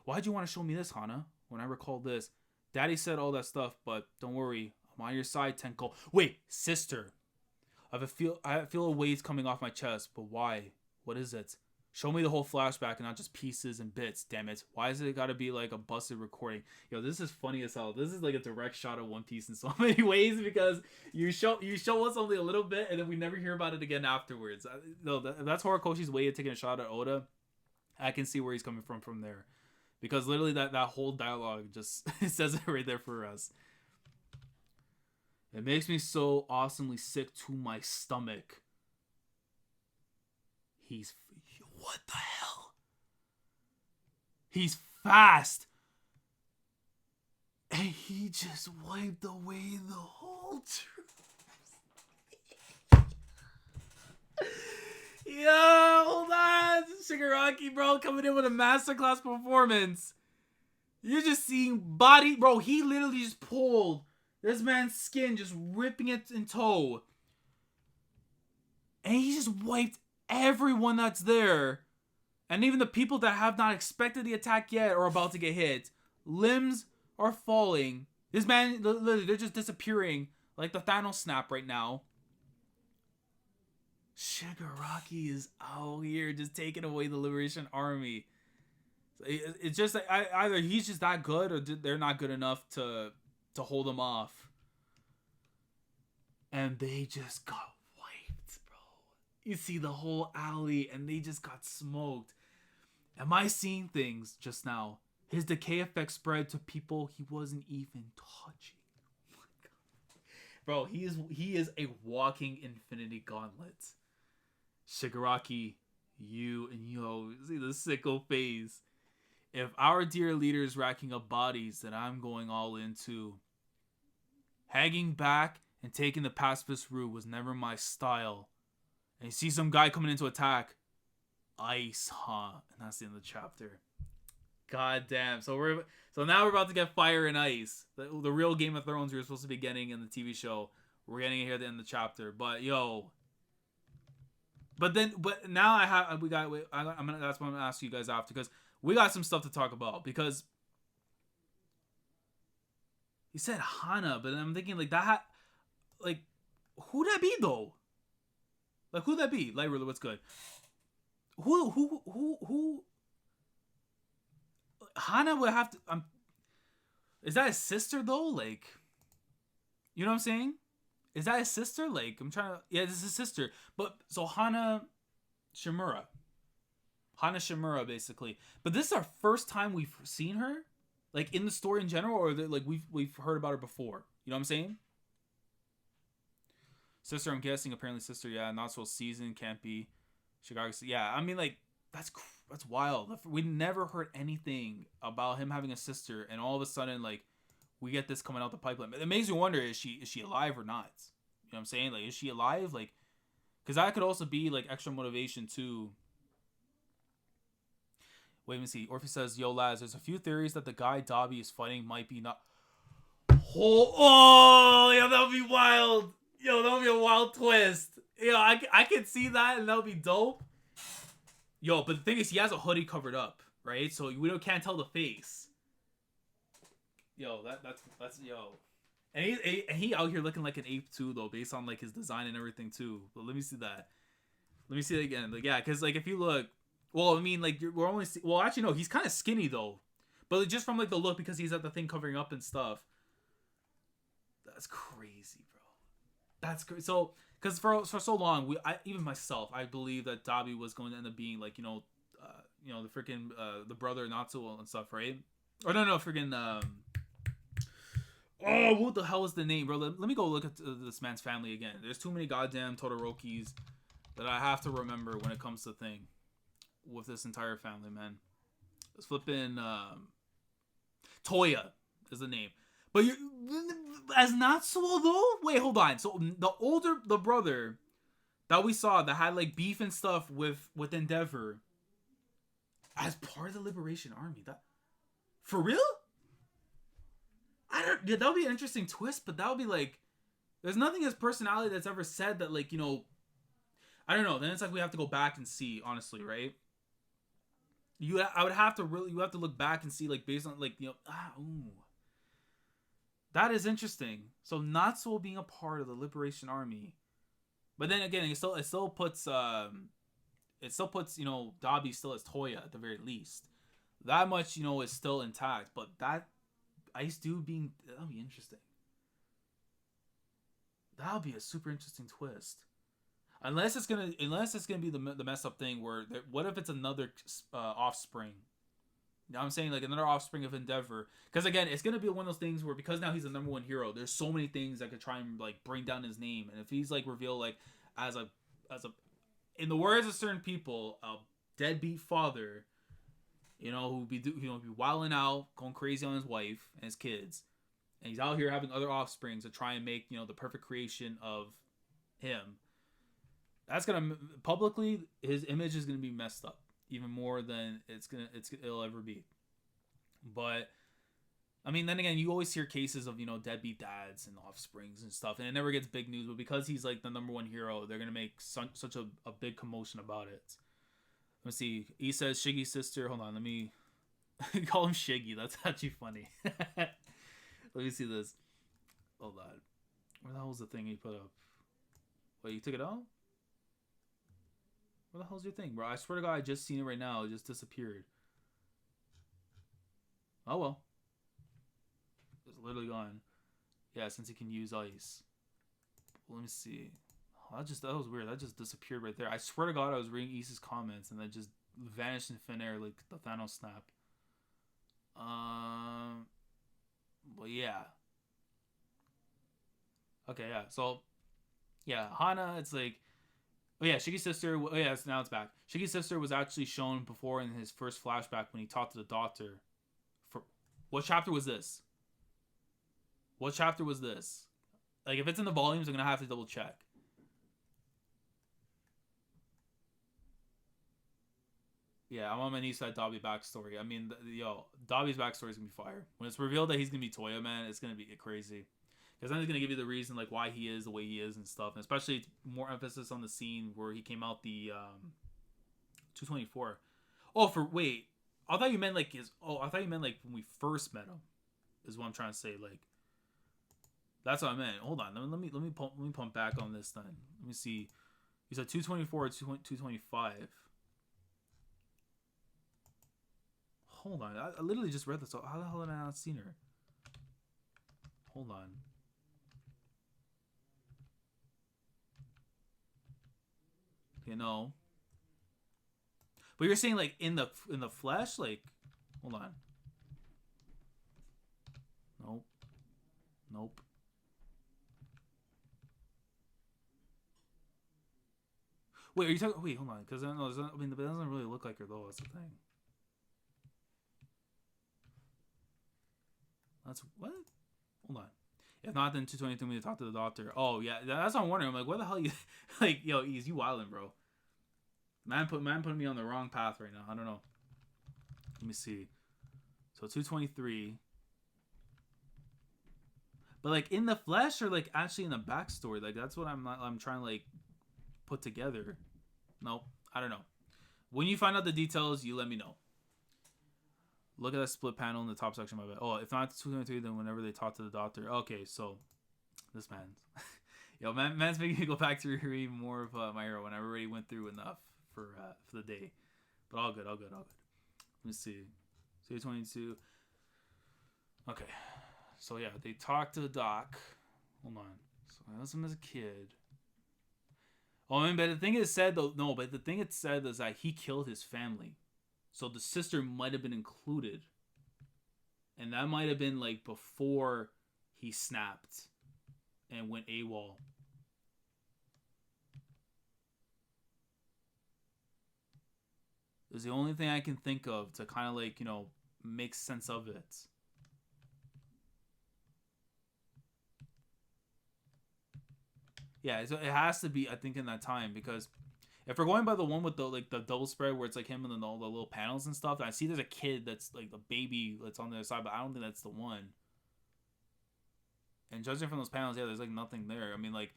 Why'd you want to show me this, Hana? When I recall this. Daddy said all that stuff, but don't worry. I'm on your side, Tenko. Wait, sister. I feel a weight coming off my chest, but why? What is it? Show me the whole flashback and not just pieces and bits, damn it. Why is it gotta be like a busted recording? Yo, this is funny as hell. This is like a direct shot of One Piece in so many ways because you show us only a little bit and then we never hear about it again afterwards. No, that's Horikoshi's way of taking a shot at Oda. I can see where he's coming from there. Because literally that whole dialogue just it says it right there for us. It makes me so awesomely sick to my stomach. What the hell? He's fast. And he just wiped away the whole truth. Yo, hold on. Shigaraki, bro, coming in with a masterclass performance. You're just seeing body. Bro, he literally just pulled this man's skin, just ripping it in tow. And he just wiped everyone that's there. And even the people that have not expected the attack yet are about to get hit. Limbs are falling. This man, literally, they're just disappearing. Like the Thanos snap right now. Shigaraki is out here just taking away the Liberation Army. It's just like either he's just that good or they're not good enough to hold him off. And they just got wiped, bro. You see the whole alley and they just got smoked. Am I seeing things just now? His decay effect spread to people he wasn't even touching. Oh my God. Bro, he is a walking infinity gauntlet. Shigaraki, you see the sickle phase. If our dear leader is racking up bodies, then I'm going all in too. Hanging back and taking the pacifist route was never my style. And you see some guy coming into attack. Ice, huh? And that's the end of the chapter. God damn. So now we're about to get fire and ice. The real Game of Thrones we were supposed to be getting in the TV show. We're getting it here at the end of the chapter. But yo. But now that's what I'm gonna ask you guys after, because we got some stuff to talk about. Because he said Hana, but I'm thinking like that, like who'd that be though? Like who'd that be? Light Ruler, what's good? Who? Hana would have to. Is that his sister though? Like, you know what I'm saying? Is that his sister? Like, I'm trying to. Yeah, this is his sister. But so Hana Shimura, basically. But this is our first time we've seen her, like in the story in general, or like we've heard about her before. You know what I'm saying? Sister, I'm guessing. Apparently, sister. Yeah, not so seasoned. Can't be. Chicago. Yeah, I mean, like that's wild. We never heard anything about him having a sister, and all of a sudden, like, we get this coming out the pipeline. It makes me wonder: is she alive or not? You know what I'm saying? Like, is she alive? Like, because that could also be like extra motivation too. Wait, let me see. Orpheus says, "Yo, lads, there's a few theories that the guy Dobby is fighting might be not." Oh, yeah, that would be wild. Yo, that would be a wild twist. Yo, I could see that, and that would be dope. Yo, but the thing is, he has a hoodie covered up, right? So we can't tell the face. Yo, that's yo. And he out here looking like an ape too, though, based on like his design and everything too. But let me see that. Let me see it again. Like, yeah, because like if you look, well, I mean, like we're only well, actually no, he's kind of skinny though, but like, just from like the look because he's at the thing covering up and stuff. That's crazy, bro. That's crazy. So, because for so long, even myself, I believe that Dobby was going to end up being like the freaking the brother Natsuo and stuff, right? Or no, freaking oh, what the hell is the name, bro? Let me go look at this man's family again. There's too many goddamn Todorokis that I have to remember when it comes to thing with this entire family, man. It's flipping Toya is the name. But you as Natsuo though? Wait, hold on. So the brother that we saw that had like beef and stuff with Endeavor as part of the Liberation Army. That for real? Yeah, that would be an interesting twist, but that would be like there's nothing in his personality that's ever said that like, I don't know. Then it's like we have to go back and see, honestly, right? I would have to look back and see like based on like, that is interesting. So Natsuo being a part of the Liberation Army, but then again, it still puts Dobby still as Toya at the very least. That much is still intact. But that Ice Dude that'll be interesting. That'll be a super interesting twist. Unless it's gonna be the messed up thing where what if it's another offspring? You know what I'm saying? Like another offspring of Endeavor. Because again, it's going to be one of those things where because now he's the number one hero, there's so many things that could try and like bring down his name. And if he's like revealed like as a in the words of certain people, a deadbeat father, who'd be wilding out, going crazy on his wife and his kids. And he's out here having other offsprings to try and make, the perfect creation of him. That's going to publicly, his image is going to be messed up. Even more than it'll ever be. But I mean, then again, you always hear cases of deadbeat dads and offsprings and stuff, and it never gets big news. But because he's like the number one hero, they're gonna make such a big commotion about it. Let's see. He says Shiggy's sister. Hold on, let me call him Shiggy. That's actually funny. Let me see this. Hold on. Where the hell was the thing he put up? Wait, you took it out? Where the hell's your thing, bro? I swear to God, I just seen it right now. It just disappeared. Oh, well. It's literally gone. Yeah, since he can use ice. Let me see. Oh, that was weird. That just disappeared right there. I swear to God, I was reading Isa's comments and that just vanished in thin air like the Thanos snap. But yeah. Okay, yeah. So, yeah, Hana, it's like... Oh yeah, Shiggy's sister. Oh yeah, now it's back. Shiggy's sister was actually shown before in his first flashback when he talked to the doctor. For what chapter was this? What chapter was this? Like, if it's in the volumes, I'm gonna have to double check. Yeah, I'm on my knees for that Dobby backstory. I mean, Dobby's backstory is gonna be fire. When it's revealed that he's gonna be Toya, man, it's gonna be crazy. Because then it's going to give you the reason, like, why he is the way he is and stuff. And especially more emphasis on the scene where he came out the 224. Oh, wait. I thought you meant, like, when we first met him. Is what I'm trying to say. Like, that's what I meant. Hold on. Let me pump back on this then. Let me see. He said 224 or 225. Hold on. I literally just read this. How the hell have I not seen her? Hold on. You know. But you're saying like in the flesh, like, hold on. Nope. Nope. Wait, are you talking? Wait, hold on, because I mean, it doesn't really look like her though. That's the thing. That's what? Hold on. If not, then 223 we need to talk to the doctor. Oh yeah, that's what I'm wondering. I'm like, what the hell you like? Yo, you wildin', bro. Man put me on the wrong path right now. I don't know. Let me see. So 223. But like in the flesh or like actually in the backstory, like that's what I'm trying to like put together. Nope, I don't know. When you find out the details, you let me know. Look at that split panel in the top section of my bed. Oh, if not 223, then whenever they talk to the doctor. Okay, so this man's man's making me go back to read more of My Hero when I already went through enough for the day. But all good. Let me see. 222. Okay. So yeah, they talked to the doc. Hold on. So I lost him as a kid. Oh, I mean, but the thing it said though, no, but the thing it said is that he killed his family, so the sister might have been included, and that might have been like before he snapped and went AWOL. It's the only thing I can think of to kind of like make sense of it. Yeah, so it has to be, I think, in that time, because if we're going by the one with the like the double spread where it's like him and all the little panels and stuff, I see there's a kid that's like the baby that's on the other side, but I don't think that's the one. And judging from those panels, yeah, there's like nothing there. I mean, like,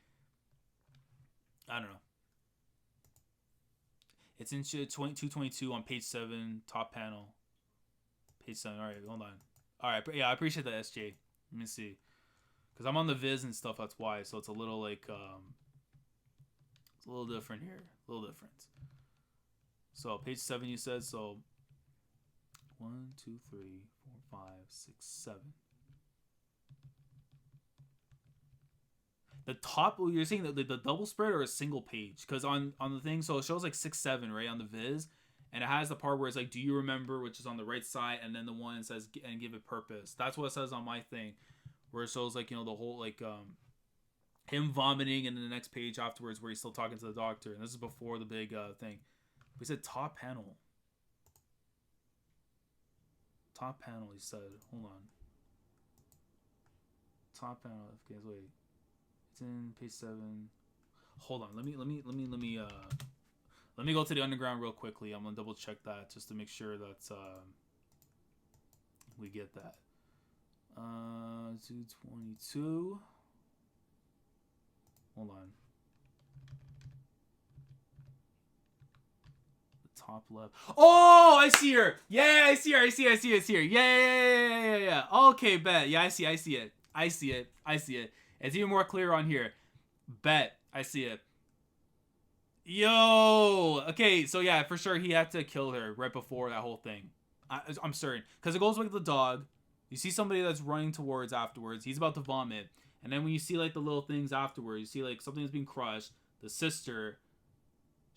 I don't know. It's in 222 on page 7, top panel. Page 7. All right, hold on. All right, yeah, I appreciate that, SJ. Let me see. Because I'm on the Viz and stuff, that's why. So it's a little like, it's a little different here. A little different. So page 7 you said, so 1, 2, 3, 4, 5, 6, 7. The top, you're saying the double spread or a single page? Because on the thing, so it shows like 6, 7, right, on the Viz. And it has the part where it's like, do you remember, which is on the right side. And then the one that says, and give it purpose. That's what it says on my thing. Where it shows like, the whole like him vomiting, and then the next page afterwards where he's still talking to the doctor. And this is before the big thing. We said top panel. Top panel, he said. Hold on. Top panel. Okay, wait. It's in page 7. Hold on. Let me go to the underground real quickly. I'm gonna double check that just to make sure that we get that. 222. Hold on. The top left. Oh, I see her. Yeah, I see her. I see it here. Yeah. Okay, bet. Yeah, I see it. It's even more clear on here. Bet. I see it. Yo. Okay, so yeah, for sure he had to kill her right before that whole thing. I'm certain. Because it goes with the dog. You see somebody that's running towards afterwards. He's about to vomit. And then when you see like the little things afterwards, you see like something that's being crushed. The sister,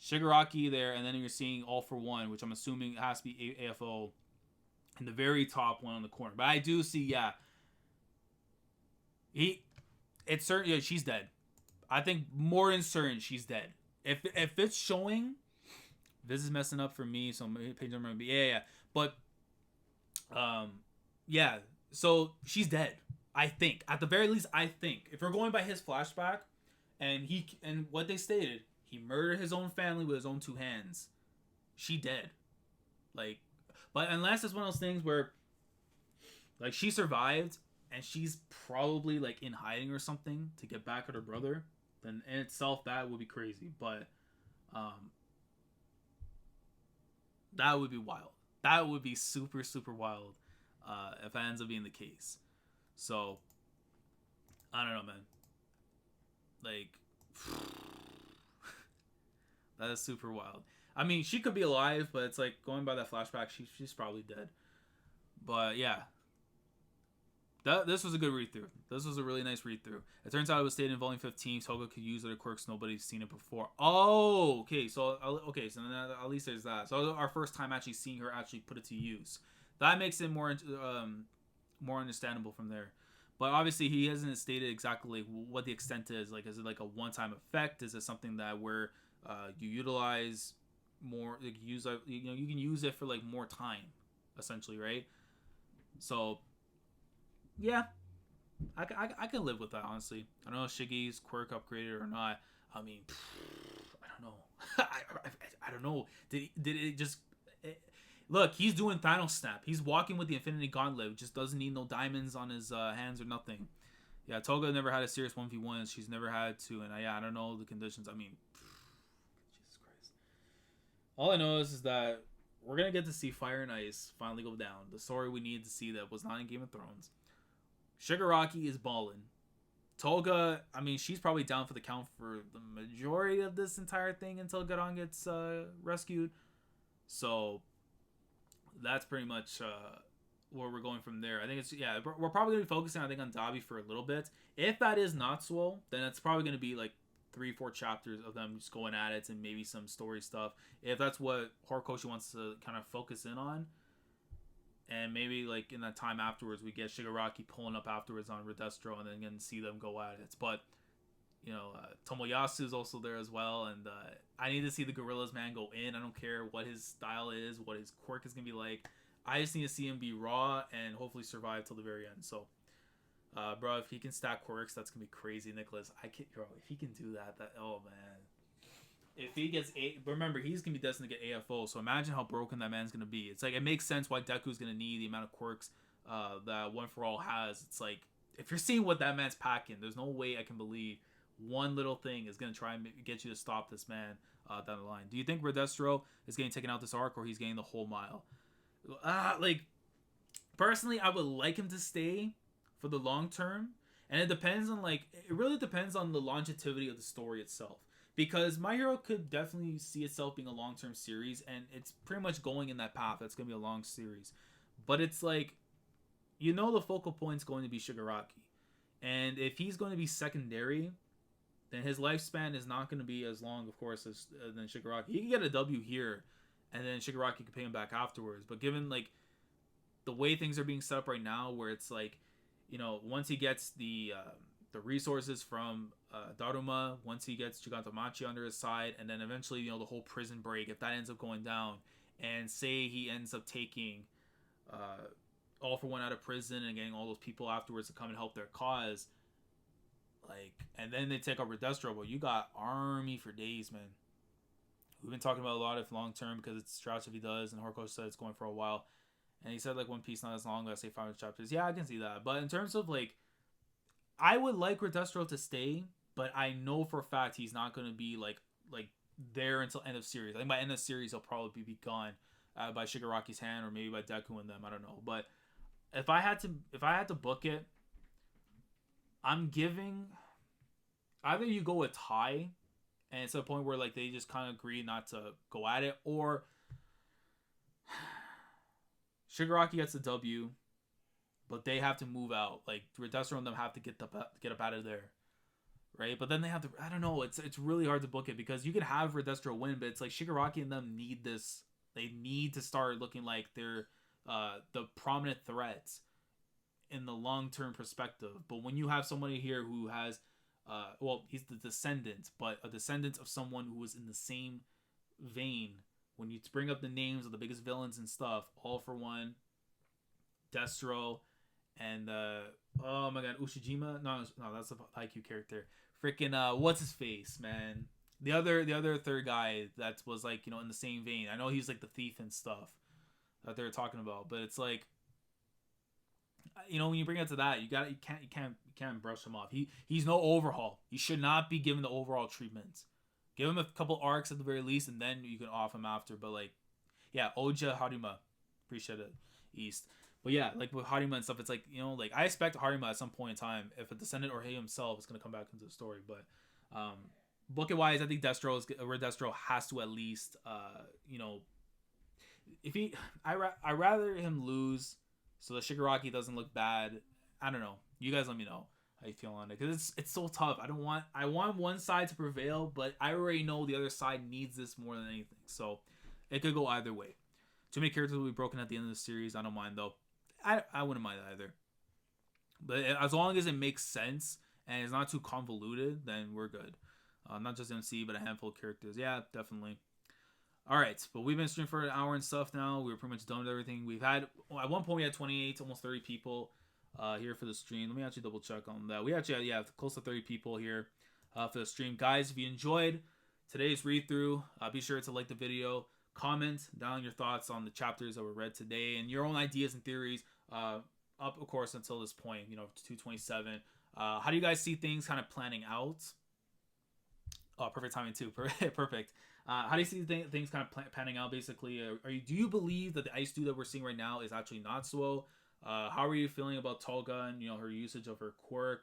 Shigaraki there, and then you're seeing All for One, which I'm assuming has to be AFO, and the very top one on the corner. But I do see, yeah, it's certain, yeah, she's dead. I think more than certain she's dead. If it's showing, this is messing up for me. So page number be yeah. But yeah, so she's dead. I think, at the very least, if we're going by his flashback, and what they stated, he murdered his own family with his own 2 hands. She dead. Like, but unless it's one of those things where, like, she survived and she's probably like in hiding or something to get back at her brother, then in itself that would be crazy. But that would be wild. That would be super, super wild if that ends up being the case. So, I don't know, man. Like, that is super wild. I mean, she could be alive, but it's like, going by that flashback, she's probably dead. But, yeah. This was a good read through. This was a really nice read through. It turns out it was stated in volume 15. Toga could use other quirks. Nobody's seen it before. Oh, okay. So then at least there's that. So our first time actually seeing her actually put it to use. That makes it more understandable from there. But obviously he hasn't stated exactly what the extent is. Like, is it like a one-time effect? Is it something that where you utilize more? Like you can use it for like more time, essentially, right? So. Yeah, I can live with that, honestly. I don't know if Shiggy's quirk upgraded or not. I mean, I don't know. I don't know. Did it just... Look, he's doing Thanos Snap. He's walking with the Infinity Gauntlet. Just doesn't need no diamonds on his hands or nothing. Yeah, Toga never had a serious 1v1. She's never had to. And I don't know the conditions. I mean, Jesus Christ. All I know is that we're going to get to see Fire and Ice finally go down. The story we needed to see that was not in Game of Thrones. Shigaraki is balling. Toga, I mean, she's probably down for the count for the majority of this entire thing until Garon gets rescued. So that's pretty much where we're going from there. I think we're probably going to be focusing, I think, on Dabi for a little bit. If that is Natsuo, then it's probably going to be like 3-4 chapters of them just going at it and maybe some story stuff. If that's what Horikoshi wants to kind of focus in on. And maybe, like, in that time afterwards, we get Shigaraki pulling up afterwards on Readthrough and then again see them go at it. But, Tomoyasu is also there as well. And I need to see the Gorillas man go in. I don't care what his style is, what his quirk is going to be like. I just need to see him be raw and hopefully survive till the very end. So, bro, if he can stack quirks, that's going to be crazy, Nicholas. If he can do that, oh, man. If he gets remember, he's going to be destined to get AFO, so imagine how broken that man's going to be. It's like, it makes sense why Deku's going to need the amount of quirks that One For All has. It's like, if you're seeing what that man's packing, there's no way I can believe one little thing is going to try and get you to stop this man down the line. Do you think Readthrough is getting taken out this arc, or he's getting the whole mile? Personally, I would like him to stay for the long term, and it really depends on the longevity of the story itself. Because My Hero could definitely see itself being a long-term series, and it's pretty much going in that path. That's going to be a long series. But it's like, the focal point's going to be Shigaraki. And if he's going to be secondary, then his lifespan is not going to be as long, of course, as than Shigaraki. He can get a W here, and then Shigaraki can pay him back afterwards. But given, like, the way things are being set up right now, where it's like, once he gets the resources from Daruma, once he gets Gigantamachi under his side, and then eventually, the whole prison break, if that ends up going down, and say he ends up taking All For One out of prison and getting all those people afterwards to come and help their cause, and then they take over Readthrough, well, you got army for days, man. We've been talking about a lot of long term because it's Strauss if he does, and Horikoshi said it's going for a while, and he said like One Piece not as long, I say 500 chapters. Yeah, I can see that, but in terms of I would like Readthrough to stay, but I know for a fact he's not going to be like there until end of series. I think by end of series he'll probably be gone by Shigaraki's hand, or maybe by Deku and them. I don't know. But if I had to book it, I'm giving either you go with Tai, and it's a point where they just kind of agree not to go at it, or Shigaraki gets the W. But they have to move out. Readthrough and them have to get up out of there, right? But then they have to. I don't know. It's really hard to book it because you can have Readthrough win, but it's like Shigaraki and them need this. They need to start looking like they're the prominent threats in the long-term perspective. But when you have somebody here who has, he's the descendant, but a descendant of someone who was in the same vein. When you bring up the names of the biggest villains and stuff, All For One, Destro. And oh my god, Ushijima? No, that's a IQ character. Freaking what's his face, man? The other third guy that was in the same vein. I know he's the thief and stuff that they were talking about, but it's when you bring it to that, you can't brush him off. He's no overhaul. He should not be given the overall treatment. Give him a couple arcs at the very least, and then you can off him after. But Oja Harima, appreciate it, East. But yeah, with Harima and stuff, it's I expect Harima at some point in time, if a descendant or he himself is going to come back into the story. But book it wise, I think Readthrough has to at least, if I rather him lose so that Shigaraki doesn't look bad I don't know. You guys let me know how you feel on it, because it's so tough. I want one side to prevail, but I already know the other side needs this more than anything. So it could go either way. Too many characters will be broken at the end of the series. I don't mind though. I wouldn't mind either. But as long as it makes sense and it's not too convoluted, then we're good. Not just MC, but a handful of characters. Yeah, definitely. All right, but we've been streaming for an hour and stuff now. We're pretty much done with everything. We've had, at one point we had 28, almost 30 people here for the stream. Let me actually double check on that. We actually had, close to 30 people here for the stream. Guys, if you enjoyed today's read through, be sure to like the video, comment down your thoughts on the chapters that were read today and your own ideas and theories up, of course, until this point, 227. How do you guys see things kind of planning out? Oh, perfect timing too. Perfect. How do you see things kind of panning out, basically? Do you believe that the Ice Dude that we're seeing right now is actually Natsuo? How are you feeling about Tolga and, her usage of her quirk?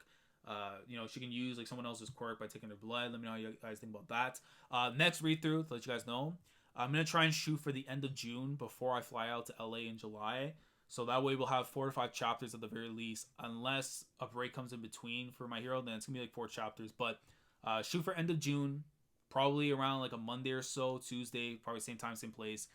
She can use, like, someone else's quirk by taking their blood. Let me know how you guys think about that. Next read-through, to let you guys know, I'm going to try and shoot for the end of June before I fly out to LA in July. So that way we'll have 4 to 5 chapters at the very least. Unless a break comes in between for My Hero, then it's going to be like 4 chapters. But shoot for end of June, probably around like a Monday or so, Tuesday, probably same time, same place.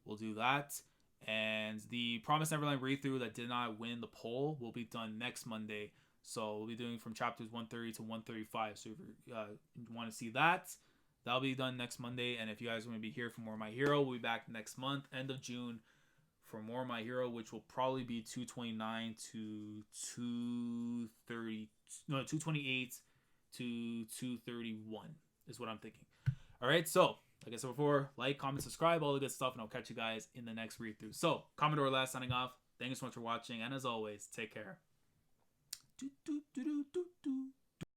We'll do that. And the Promised Neverland read-through that did not win the poll will be done next Monday. So we'll be doing from chapters 130 to 135. So if you want to see that, that'll be done next Monday. And if you guys want to be here for more My Hero, we'll be back next month, end of June, for more My Hero, which will probably be 229 to 230, no, 228 to 231 is what I'm thinking. All right, so like I said before, like, comment, subscribe, all the good stuff, and I'll catch you guys in the next read through. So Commodore Last signing off. Thank you so much for watching, and as always, take care.